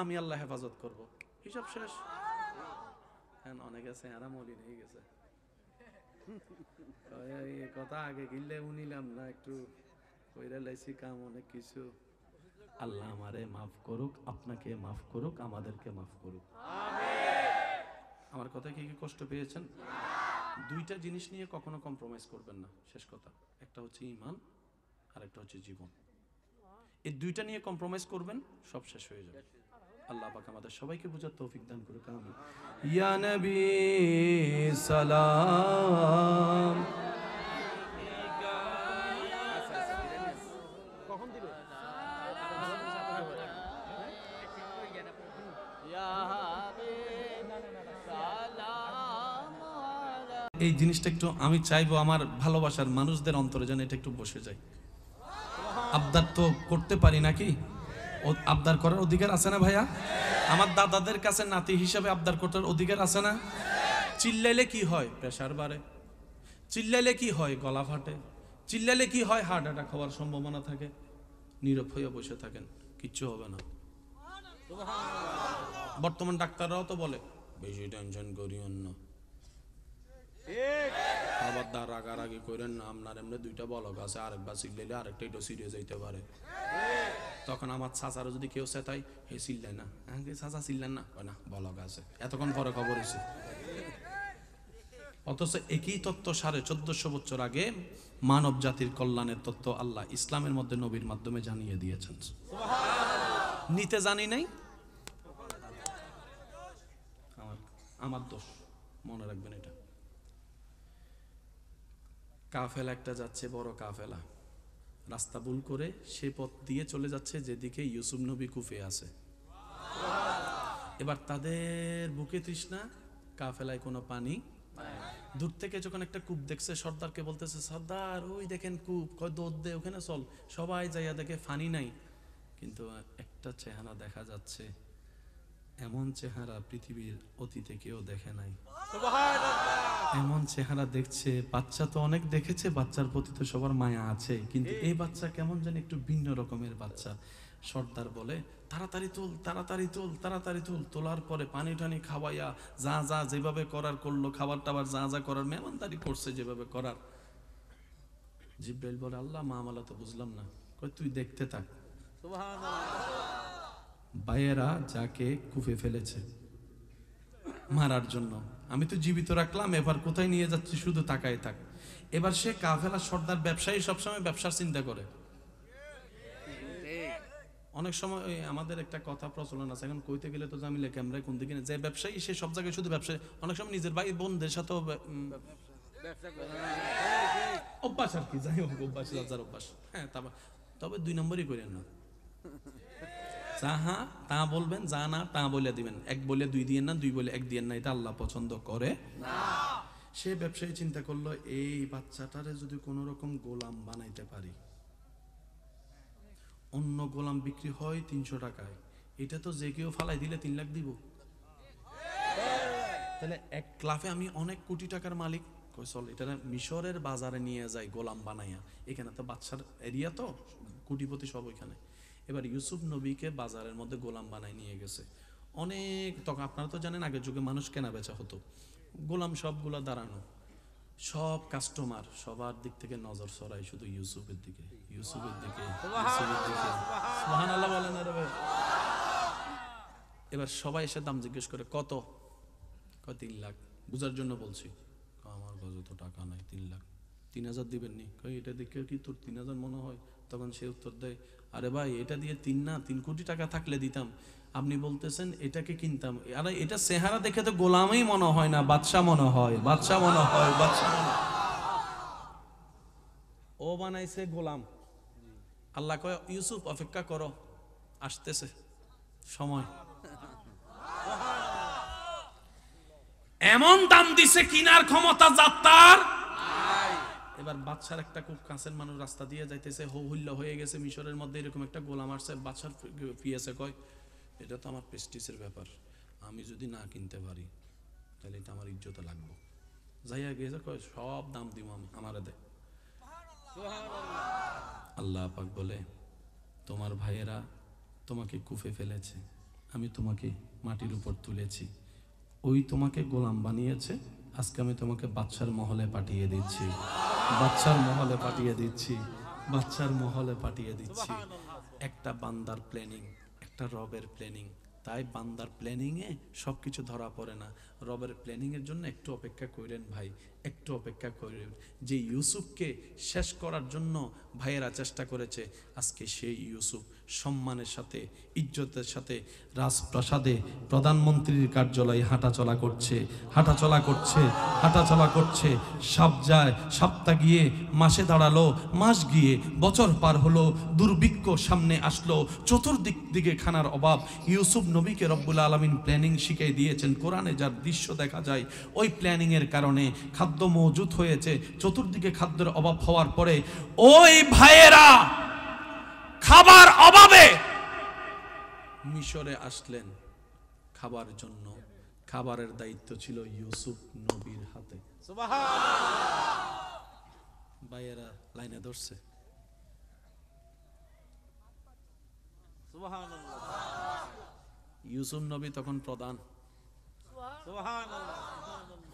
আমি আল্লাহ হেফাজত করব। হিসাব শেষ। অনেক আছে এরা মলিন হয়ে গেছে, কথা আগে গিললে উনিলাম না, একটু কইরা লাইছি কাম অনেক কিছু। আল্লাহ আমারে মাফ করুক, আপনাকে মাফ করুক, আমাদেরকে মাফ করুক। আমার কথা কি কষ্ট পেয়েছেন? 2টা জিনিস নিয়ে কখনো কম্প্রোমাইজ করবেন না, শেষ কথা। একটা হচ্ছে ঈমান আর একটা হচ্ছে জীবন। এই 2টা নিয়ে কম্প্রোমাইজ করবেন, সব শেষ হয়ে যাবে। আল্লাহ পাক আমাদের সবাইকে বুঝার তৌফিক দান করুক, আমিন। ইয়া নবী সালাম। কখন দিবে? এই জিনিসটা একটু আমি চাইবো আমার ভালোবাসার মানুষদের অন্তরে যেন এটা একটু বসে যায়। আবদার তো করতে পারি নাকি? আবদার করার অধিকার আছে না ভাইয়া? আমার দাদাদের কাছে নাতি হিসাবে আবদার করার অধিকার আছে না? চিল্লাইলে কি হয়? প্রেসার বাড়ে। চিল্লাইলে কি হয়? গলা ফাটে। চিল্লাইলে কি হয়? হার্ট অ্যাটাক হওয়ার সম্ভাবনা থাকে। নীরব হয়ে বসে থাকেন, কিচ্ছু হবে না। বর্তমান ডাক্তাররাও তো বলে বেশি টেনশন করিও না, আবার রাগারাগি করেন না, আপনার এমনি 2টা বলক আছে, আরেকবার চিল্লাইলে আরেকটা একটু সিরিয়াস হইতে পারে। তখন আমার চাচারও যদি কেউ চেতাই, হে চিল্লাই না, চাচা চিল্লেন না, না বলক আছে, এতক্ষণ পরে খবর হয়েছে। অথচ একই তত্ত্ব 1450 বছর আগে মানব জাতির কল্যাণের তত্ত্ব আল্লাহ ইসলামের মধ্যে নবীর মাধ্যমে জানিয়ে দিয়েছেন। নিতে জানি নাই, আমার দোষ, মনে রাখবেন এটা। কাফেলা একটা যাচ্ছে, বড় কাফেলা, রাস্তা ভুল করে সে পথ দিয়ে চলে যাচ্ছে যেদিকে ইউসুফ নবী কুফে আছে। এবার তাদের বুকে তৃষ্ণা, কাফেলায় কোনো পানি। দূর থেকে যখন একটা কূপ দেখছে, সর্দারকে বলতেছে, সর্দার ওই দেখেন কূপ, কয় দৌড় দে ওখানে চল। সবাই যাইয়া দেখে পানি নাই, কিন্তু একটা চেহারা দেখা যাচ্ছে, এমন চেহারা পৃথিবীর অতীতে কেউ দেখে নাই। এমন চেহারা দেখছে, বাচ্চা তো অনেক দেখেছে, বাচ্চার প্রতি তো সবার মায়া আছে, কিন্তু এই বাচ্চা কেমন যেন একটু ভিন্ন রকমের বাচ্চা। সর্দার বলে, তাড়াতাড়ি তুল, তাড়াতাড়ি তুল, তাড়াতাড়ি তুল। তোলার পরে পানি টানি খাওয়াইয়া যা যা যেভাবে করার করলো, খাবার টাবার যা যা করার মেহমানদারি করছে যেভাবে করার। জিব্রাইল বলে, আল্লাহ মামালা তো বুঝলাম না। কই তুই দেখতে থাক। ভাইয়েরা যাকে কুফে ফেলেছে মারার জন্য, আমি তো জীবিত রাখলাম, এবার কোথায় নিয়ে যাচ্ছি শুধু তাকায় থাক। এবার সে কাফেলা সর্দার, ব্যবসায়ী সবসময় ব্যবসার চিন্তা করে। অনেক সময় আমাদের একটা কথা প্রচলন আছে, এখন কইতে গেলে তো জামিলে ক্যামেরায় কোন দিকে, যে ব্যবসায়ী সে সব জায়গায় শুধু ব্যবসায়ী। অনেক সময় নিজের ভাই বোনদের সাথে অভ্যাস আর কি, যাই হোক অভ্যাস, লজ্জার অভ্যাস। হ্যাঁ, তবে 2 নম্বরই করেন না। যা হ্যাঁ তা বলবেন, যা না তা বলে দিবেন। 1 বলে 2 দিয়েন না, 2 বলে 1 দিয়েন না, এটা আল্লাহ পছন্দ করে না। সে ব্যবসায়ী চিন্তা করলো, এই বাচ্চাটারে যদি কোনো রকম গোলাম বানাইতে পারি, অন্য গোলাম বিক্রি হয় 300 টাকায়, এটা তো যে কেউ ফালাই দিলে 3 লাখ দিব, তাহলে 1 লাফে আমি অনেক কোটি টাকার মালিক। চল এটা মিশরের বাজারে নিয়ে যাই গোলাম বানাইয়া, এখানে তো বাচ্চার এরিয়া, তো কোটিপতি সব ওইখানে। এবার ইউসুফ নবীকে বাজারের মধ্যে গোলাম বানাই নিয়ে গেছে। অনেক, তখন আপনারা তো জানেন আগের যুগে মানুষ কেনা বেচা হতো, গোলাম সবগুলা দাঁড়ানো, সব কাস্টমার সবার দিক থেকে নজর সরাই শুধু ইউসুফের দিকে, ইউসুফের দিকে, ইউসুফের দিকে। সুবহানাল্লাহ বলেন না রে। এবার সবাই এসে দাম জিজ্ঞেস করে, কত? কয় 3 লাখ। বুঝার জন্য বলছি। আমার কাছে তো টাকা নাই, 3 লাখ। 3000 দিবেন নি? কই এটা দেখে কি তোর 3000 মনে হয়? তখন সে উত্তর দেয়, আরে ভাই এটা দিয়ে 3 না 3 কোটি টাকা থাকলে দিতাম, আপনি বলতেছেন এটাকে কিনতাম। আরে এটা চেহারা দেখে তো গোলামই মনে হয় না, বাদশা মনে হয়, বাদশা মনে হয়, বাদশা মনে হয়। ও বানাইছে গোলাম। আল্লাহ কয়, ইউসুফ অপেক্ষা করো, আসতেছে সময়। এমন দাম দিছে, কিনার ক্ষমতা যাত্রার। এবার বাদশার একটা খুব কাছের মানুষ রাস্তা দিয়ে যাইতেছে, হো হুল্লা হয়ে গেছে মিশরের মধ্যে, এরকম একটা গোলাম আসছে। বাদশার পিয়াসে কয়, এটা তো আমার প্রেস্টিজের ব্যাপার, আমি যদি না কিনতে পারি তাহলে এটা আমার ইজ্জতে লাগবে। যাইয়া গেছে, কয় সব দাম দিব আমি, আমারে দে। আল্লাহ পাক বলে, তোমার ভাইয়েরা তোমাকে কুফে ফেলেছে, আমি তোমাকে মাটির উপর তুলেছি, ওই তোমাকে গোলাম বানিয়েছে, আজকে আমি তোমাকে বাদশার মহলে পাঠিয়ে দিচ্ছি, বাদশার মহলে পাঠিয়ে দিচ্ছি, বাদশার মহলে পাঠিয়ে দিচ্ছি। একটা বান্দার প্ল্যানিং, একটা রবের প্ল্যানিং। তাই বান্দার প্ল্যানিং এ সবকিছু ধরা পড়ে না, রবের প্ল্যানিং এর জন্য একটু অপেক্ষা করেন ভাই, একটু অপেক্ষা করেন। যে ইউসুফকে শেষ করার জন্য ভাইয়েরা চেষ্টা করেছে, আজকে সেই ইউসুফ সম্মানের সাথে, ইজ্জতের সাথে রাজপ্রাসাদে প্রধানমন্ত্রীর কার্যালয়ে হাঁটাচলা করছে, হাঁটাচলা করছে, হাঁটাচলা করছে। সপ্তাহ গিয়ে মাসে দাঁড়ালো, মাস গিয়ে বছর পার হলো, দুর্ভিক্ষ সামনে আসলো, চতুর্দিক দিকে খানার অভাব। ইউসুফ নবীকে রব্বুল আলামিন প্ল্যানিং শিখিয়ে দিয়েছেন, কোরআনে যার দৃশ্য দেখা যায়, ওই প্ল্যানিং এর কারণে খাদ্য মজুদ হয়েছে। চতুর্দিকে খাদ্যের অভাব হওয়ার পরে ওই ভাইয়েরা খাবার অভাবে মিশরে আসলেন খাবার জন্য। খাবারের দায়িত্ব ছিল ইউসুফ নবীর হাতে। ভাইয়েরা লাইনে ধরছে। ইউসুফ নবী তখন প্রধান।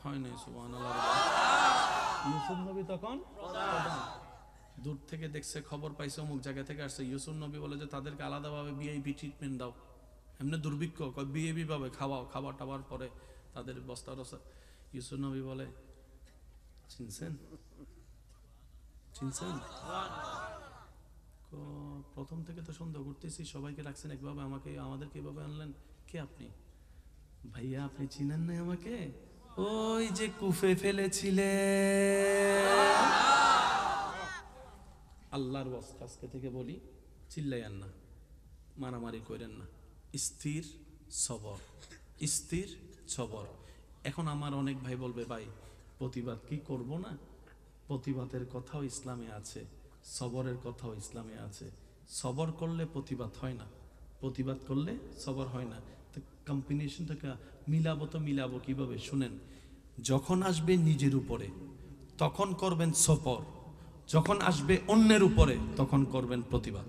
হয় নাই সুবহানাল্লাহ। ইউসুফ নবী তখন প্রধান। দূর থেকে দেখছে, খবর পাইছে অমুক জায়গা থেকে আসছে। ইউসুফ নবী বলে যে তাদেরকে আলাদাভাবে ভিআইপি ট্রিটমেন্ট দাও। এমনি দুর্ভিক্ষ, ভিআইপি ভাবে খাওয়াও, খাবার টাবার পরে তাদের বস্তা রসা। ইউসুফ নবী বলে, চিনছেন চিনছেন? প্রথম থেকে তো সন্দেহ করতেছি, সবাইকে রাখছেন একভাবে, আমাদেরকে এভাবে আনলেন, কে আপনি? ভাইয়া আপনি চিনেন না আমাকে? ওই যে কুফে ফেলেছিলে। আল্লাহর ওয়াস্তে আজকে থেকে বলি, চিল্লাইয়েন না, মারামারি করেন না, স্থির সবর, স্থির সবর। এখন আমার অনেক ভাই বলবে, ভাই প্রতিবাদ কি করব না? প্রতিবাদের কথাও ইসলামে আছে, সবরের কথাও ইসলামে আছে। সবর করলে প্রতিবাদ হয় না, প্রতিবাদ করলে সবর হয় না। তো কম্বিনেশনটাকে মিলাবো কিভাবে শুনেন। যখন আসবে নিজের উপরে তখন করবেন সবর, যখন আসবে অন্যের উপরে তখন করবেন প্রতিবাদ।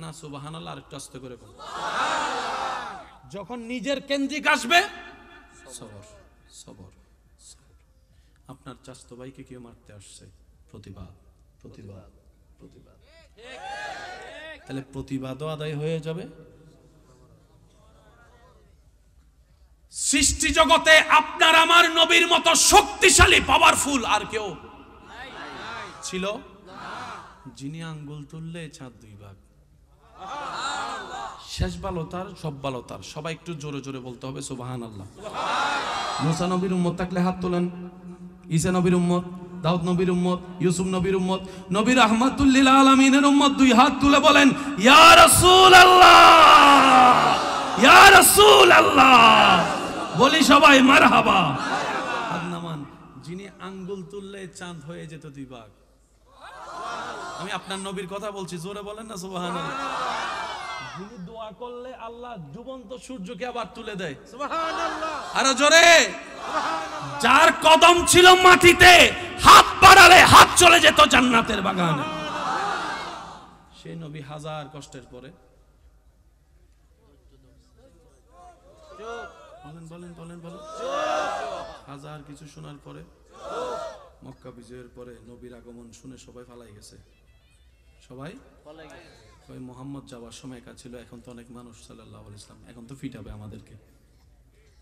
না সুবহানাল্লাহ, আরেকটু আস্তে করে বলুন। যখন নিজের কেন্দ্রিক আসবে সবর সবর সবর। আপনার চাচতো ভাইকে কেউ মারতে আসছে, প্রতিবাদ প্রতিবাদ প্রতিবাদ। তাহলে প্রতিবাদও আদায় হয়ে যাবে। সৃষ্টি জগতে আপনার আমার নবীর মতো শক্তিশালী পাওয়ারফুল আর কেউ ছিল? যিনি আঙ্গুল তুললে চাঁদ দুই ভাগ। শেষ ভালো তার, সব ভালো তার। সবাই একটু জোরে জোরে বলতে হবে সুবহানাল্লাহ। মুসা নবীর উম্মত থাকলে হাত তোলেন। ঈসা নবীর উম্মত, দাউদ নবীর উম্মত, ইউসুফ নবীর উম্মত, নবী রাহমাতুল লিল আলামিনের উম্মত দুই হাত তুলে বলেন ইয়া রাসূলুল্লাহ, ইয়া রাসূলুল্লাহ। বলি সবাই মারহাবা। হাত নামান। যিনি আঙ্গুল তুললে চাঁদ হয়ে যেত দুই ভাগ। আমি আপনার নবীর কথা বলছি, জোরে বলেন না সুবহানাল্লাহ। যিনি দোয়া করলে আল্লাহ ডুবন্ত সূর্যকে আবার তুলে দেয়, সুবহানাল্লাহ। আরো জোরে। যার কদম ছিল মাটিতে, হাত বাড়ালে হাত চলে যেত জান্নাতের বাগানে। সেই নবী হাজার কষ্টের পরে, বলেন বলেন বলেন বলেন, হাজার কিছু শোনার পরে, মক্কা বিজয়ের পরে নবীর আগমন শুনে সবাই পালাই গেছে। সবাই ওই মোহাম্মদ যাওয়ার সময় একা ছিল। এখন তো অনেক মানুষ সাল্লাল্লাহু আলাইহি ওয়াসাল্লাম, এখন তো ফিটাবে আমাদেরকে।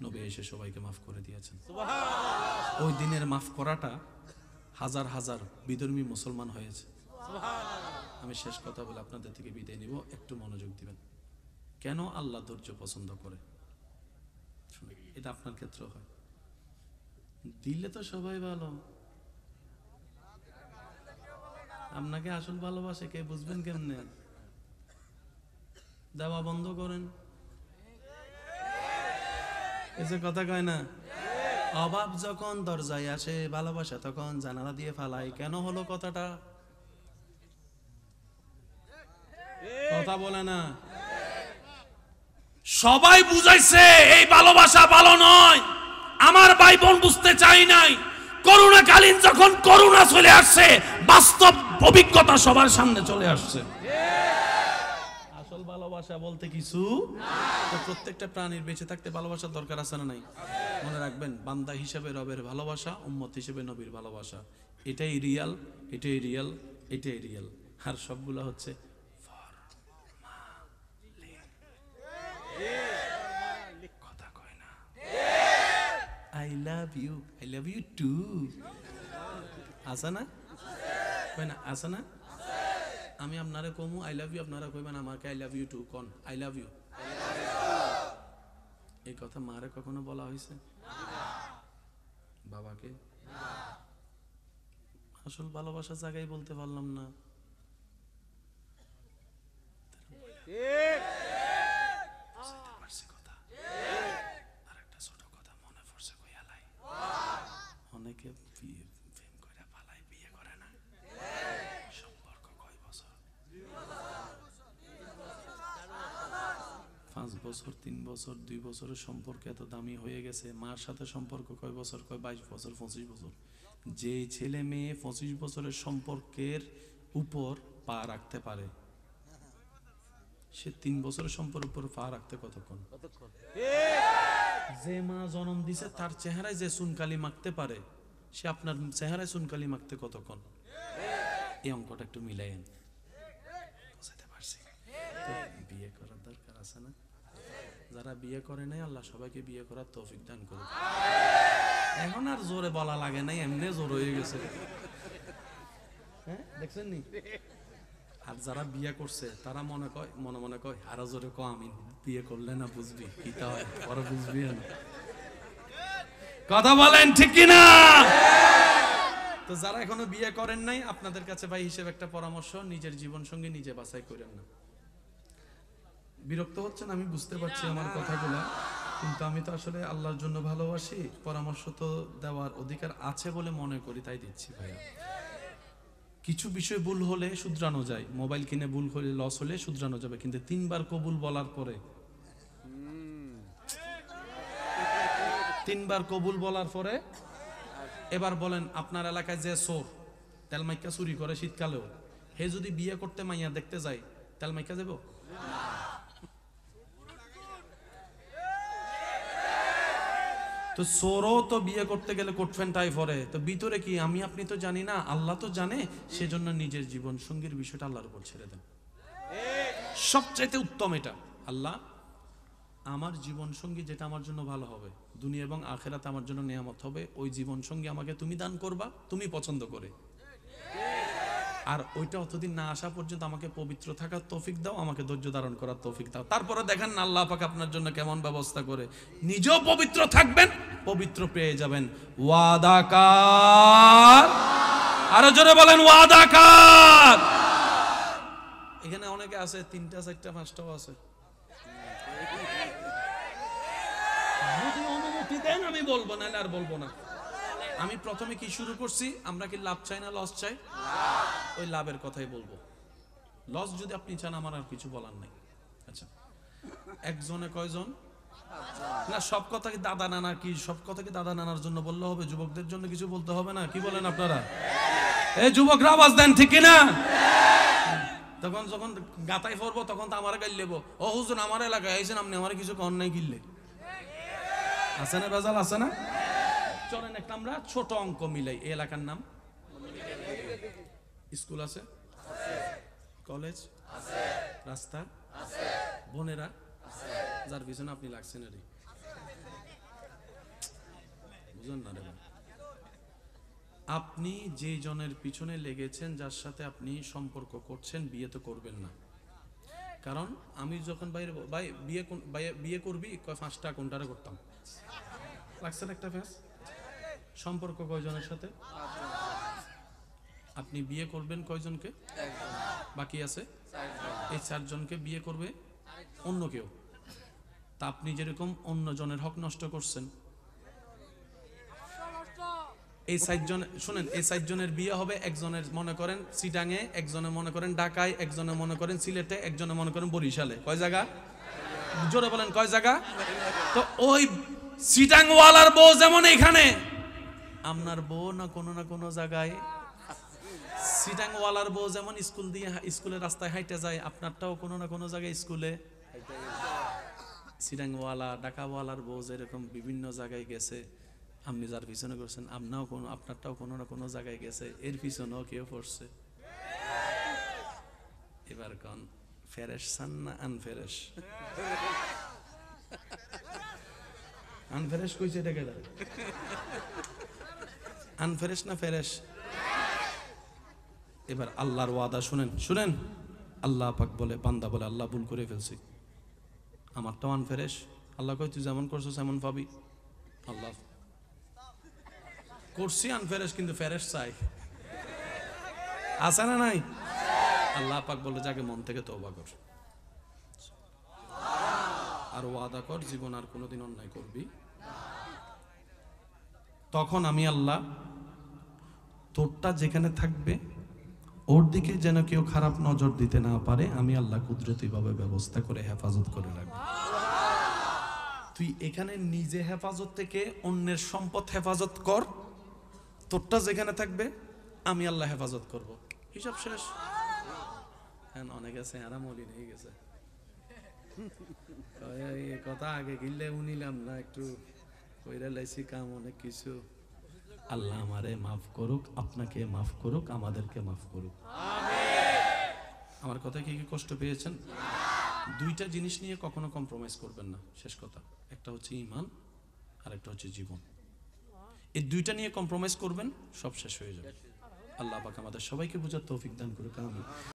নবী এসে সবাইকে মাফ করে দিয়েছেন। ওই দিনের মাফ করাটা হাজার হাজার বিধর্মী মুসলমান হয়েছে। আমি শেষ কথা বলে আপনাদের থেকে বিদায় নিব, একটু মনোযোগ দিবেন। কেন আল্লাহ ধৈর্য পছন্দ করে? এটা আপনার ক্ষেত্রে হয়। দিলে তো সবাই ভালো, আপনাকে আসল ভালোবাসে কে বুঝবেন কেমনে? দেওয়া বন্ধ করেন। এসে কথা কয় না, অভাব যখন দরজায় আসে ভালোবাসা তখন জানালা দিয়ে ফালাই। কেন হলো কথাটা? কথা বলে না। সবাই বুঝাইছে এই ভালোবাসা ভালো নয়, আমার ভাই বোন বুঝতে চাই নাই। করোনাকালীন যখন করোনা চলে আসছে, বাস্তব অভিজ্ঞতা সবার সামনে চলে আসছে। আসল ভালোবাসা বলতে কিছু তো প্রত্যেকটা প্রাণীর বেঁচে থাকতে ভালোবাসার দরকার আছে না নাই? মনে রাখবেন, বান্দা হিসেবে রবের ভালোবাসা, উম্মত হিসেবে নবীর ভালোবাসা, এটাই রিয়াল, এটাই রিয়াল, এটাই রিয়াল। আর সবগুলো হচ্ছে কথা কয় না। I love you too. আছে না? কয় না? আছে না? আমি আপনারে কমু আই লাভ ইউ, আপনারা কইবেন আমাকে আই লাভ ইউ টু। কোন আই লাভ ইউ? এই কথা মারে কখনো বলা হয়েছে? বাবাকে? আসল ভালোবাসা জায়গায় বলতে পারলাম না। আরেকটা ছোট কথা মনে পড়ছে, কইয়ালাই অনেকে প্রেম করে পালায়, বিয়ে করে না। সম্পর্ক কয় বছর? 5 বছর, 3 বছর, 2 বছরের সম্পর্ক এত দামি হয়ে গেছে। মার সাথে সম্পর্ক কয় বছর? কয় 22 বছর, 25 বছর। যে ছেলে মেয়ে 25 বছরের সম্পর্কের উপর পা রাখতে পারে, সে 3 বছরের সম্পর্কের উপর পা রাখতে কতক্ষণ? যে মা জন্ম দিছে তার চেহারায় যে চুনকালি মাখতে পারে, সে আপনার চেহারায় চুনকালি মাখতে কতক্ষণ? এই অঙ্কটা একটু মিলাইয়েন। বুঝতে পারছি? তো বিয়ে করার দরকার আছে না? যারা বিয়ে করে নাই, আল্লাহ সবাইকে বিয়ে করার তৌফিক দান করুক। এখন আর জোরে বলা লাগে নাই, এমনি জোর হয়ে গেছে। হ্যাঁ, দেখছেন নি? আর যারা বিয়ে করছে তারা মনে মনে কয় আরো জোরে কো আমিন, বিয়ে করলে না বুঝবি কিটা হয়, পরে বুঝবি না। কথা বলেন ঠিক কিনা? তো যারা এখনো বিয়ে করেন নাই, আপনাদের কাছে ভাই হিসেবে একটা পরামর্শ, নিজের জীবন সঙ্গী নিজে বাছাই করেন না। বিরক্ত হচ্ছেন আমি বুঝতে পারছি আমার কথাগুলো, কিন্তু আমি তো আসলে আল্লাহর জন্য ভালোবাসি, পরামর্শ তো দেওয়ার অধিকার আছে বলে মনে করি, তাই দিচ্ছি ভাইয়া। কিছু বিষয় ভুল হলে শুধরানো যায়, মোবাইল কিনে ভুল হলে লস হলে শুধরানো যাবে, কিন্তু 3 বার কবুল বলার পরে 3 বার কবুল বলার পরে এবার বলেন আপনার এলাকায় যে চোর তেলমাইকা চুরি করে শীতকালেও, হে যদি বিয়ে করতে মাইয়া দেখতে যায়, তেলমাইকা যাব? তো চোরও তো বিয়ে করতে গেলে কোট ফ্যান্টাই পরে, তো ভিতরে কি আমি আপনি তো জানি না, আল্লাহ তো জানে। সেজন্য নিজের জীবন সঙ্গীর বিষয়টা আল্লাহর উপর ছেড়ে দেন। সবচাইতে উত্তম এটা, আল্লাহ আমার জীবন সঙ্গী যেটা আমার জন্য ভালো হবে, দুনিয়া এবং আখেরাতে আমার জন্য নিয়ামত হবে, ওই জীবন সঙ্গী আমাকে তুমি দান করবা, তুমি পছন্দ করে। আর ওইটা অতদিন না আসা পর্যন্ত আমাকে পবিত্র থাকার তৌফিক দাও, আমাকে ধৈর্য ধারণ করার তৌফিক দাও। তারপরে দেখেন না আল্লাহ পাক আপনার জন্য কেমন ব্যবস্থা করে, নিজেও পবিত্র থাকবেন, পবিত্র পেয়ে যাবেন। ওয়াদাকার, আরো জোরে বলেন ওয়াদাকার। এখানে অনেকে আছে 3টা 4টা 5টাও আছে, যদি অনুমতি দেন আমি বলবো, না আর বলবো না। আমি প্রথমে কি শুরু করছি, আমরা কি লাভ চাই না লস চাই? ওই লাভের কথাই বলবো, লস যদি আপনি চান আমার আর কিছু বলার নাই। আচ্ছা, একজনে কয়জন? না সব কথা কি দাদা নানা, কি সব কথা কি দাদা নানার জন্য বললে হবে? যুবকদের জন্য কিছু বলতে হবে না? কি বলেন আপনারা? এই যুবকরা আওয়াজ দেন ঠিক কিনা? তখন যখন গাতায় পড়বো তখন তো আমার গাইল লেবো, ও হুজুর আমার এলাকায় আইছেন আপনি আমার কিছু কর নাই কিনলে, আছে না বেজাল আছে না? চলেন একটা আমরা ছোট অঙ্ক মিলাই। এই এলাকার নাম স্কুল আছে, কলেজ আছে, রাস্তা আছে, বোনেরা আছে, যার পিছনে আপনি লাগছেন রে, বুঝুন না রে। আপনি যে জনের পিছনে লেগেছেন, যার সাথে আপনি সম্পর্ক করছেন, বিয়ে তো করবেন না। কারণ আমি যখন বাইরে ভাই বিয়ে করবি 5টা কোনটারে করতাম, লাগছে না একটা ফেস? সম্পর্ক কয়জনের সাথে? আপনি বিয়ে করবেন কয়জনকে? বাকি আছে এই 4 জনকে বিয়ে করবে অন্য কেউ। তা আপনি যেরকম অন্য জনের হক নষ্ট করছেন, এই 4 জন শুনেন, এই 4 জনের বিয়ে হবে, একজনের মনে করেন চিটাঙে, একজনের মনে করেন ঢাকায়, একজনের মনে করেন সিলেটে, একজনের মনে করেন বরিশালে। কয় জায়গা? জোরে বলেন কয় জায়গা? তো ওই চিটাংওয়ালার বউ যেমন এখানে, আপনার বউ না কোনো জায়গায়, চিটাংওয়ালার বউ যেমন স্কুল দিয়ে স্কুলের রাস্তায় হাইটে যায়, আপনারটাও কোনো না কোনো জায়গায় স্কুলে। চিটাংওয়ালা ঢাকাওয়ালার বউ যেরকম বিভিন্ন জায়গায় গেছে, আপনি যার পিছনে করছেন আপনারটাও কোনো না কোনো জায়গায় গেছে, এর পিছনেও কেউ পড়ছে। এবার কোন ফেরেশ সান না আনফেরেশ? আনফেরেশ কইছে এটাকে, আনফেরেশ না ফেরেশ? এবার আল্লাহর ওয়াদা শুনেন, আল্লাহ পাক বলে, বান্দা বলে আল্লাহ ভুল করে ফেলছি, আমারটাও আনফেরেশ। আল্লাহ কই তুই যেমন করছিস এমন পাবি। আল্লাহ করছি আনফেরেশ, কিন্তু ফেরেশ চাই, আছে না নাই? আল্লাহ পাক বলে যাকে মন থেকে তওবা কর আর ওয়াদা কর জীবন আর কোনোদিন অন্যায় করবি। তখন আমি আল্লাহ তোরটা যেখানে থাকবে ওর দিকে যেন কেউ খারাপ নজর দিতে না পারে, আমি আল্লাহ কুদরতিভাবে ব্যবস্থা করে হেফাজত করে রাখবো। তুই এখানে নিজে হেফাজত থেকে অন্যের সম্পদ হেফাজত কর, তোরটা যেখানে থাকবে আমি আল্লাহ হেফাজত করব, হিসাব শেষ। হ্যাঁ, অনেক আছে আরাম মলিন হয়ে গেছে, কথা আগে গিললে উনিলাম না, একটু কইরা লাইছি কাম অনেক কিছু। আল্লাহ আমারে মাফ করুক, আপনাকে মাফ করুক, আমাদেরকে মাফ করুক। আমার কথা কি কষ্ট পেয়েছেন? 2টা জিনিস নিয়ে কখনো কম্প্রোমাইজ করবেন না, শেষ কথা। একটা হচ্ছে ঈমান আর একটা হচ্ছে জীবন। এই 2টা নিয়ে কম্প্রোমাইজ করবেন, সব শেষ হয়ে যাবে। আল্লাহ পাক আমাদের সবাইকে বুঝার তৌফিক দান করুক, আমিন।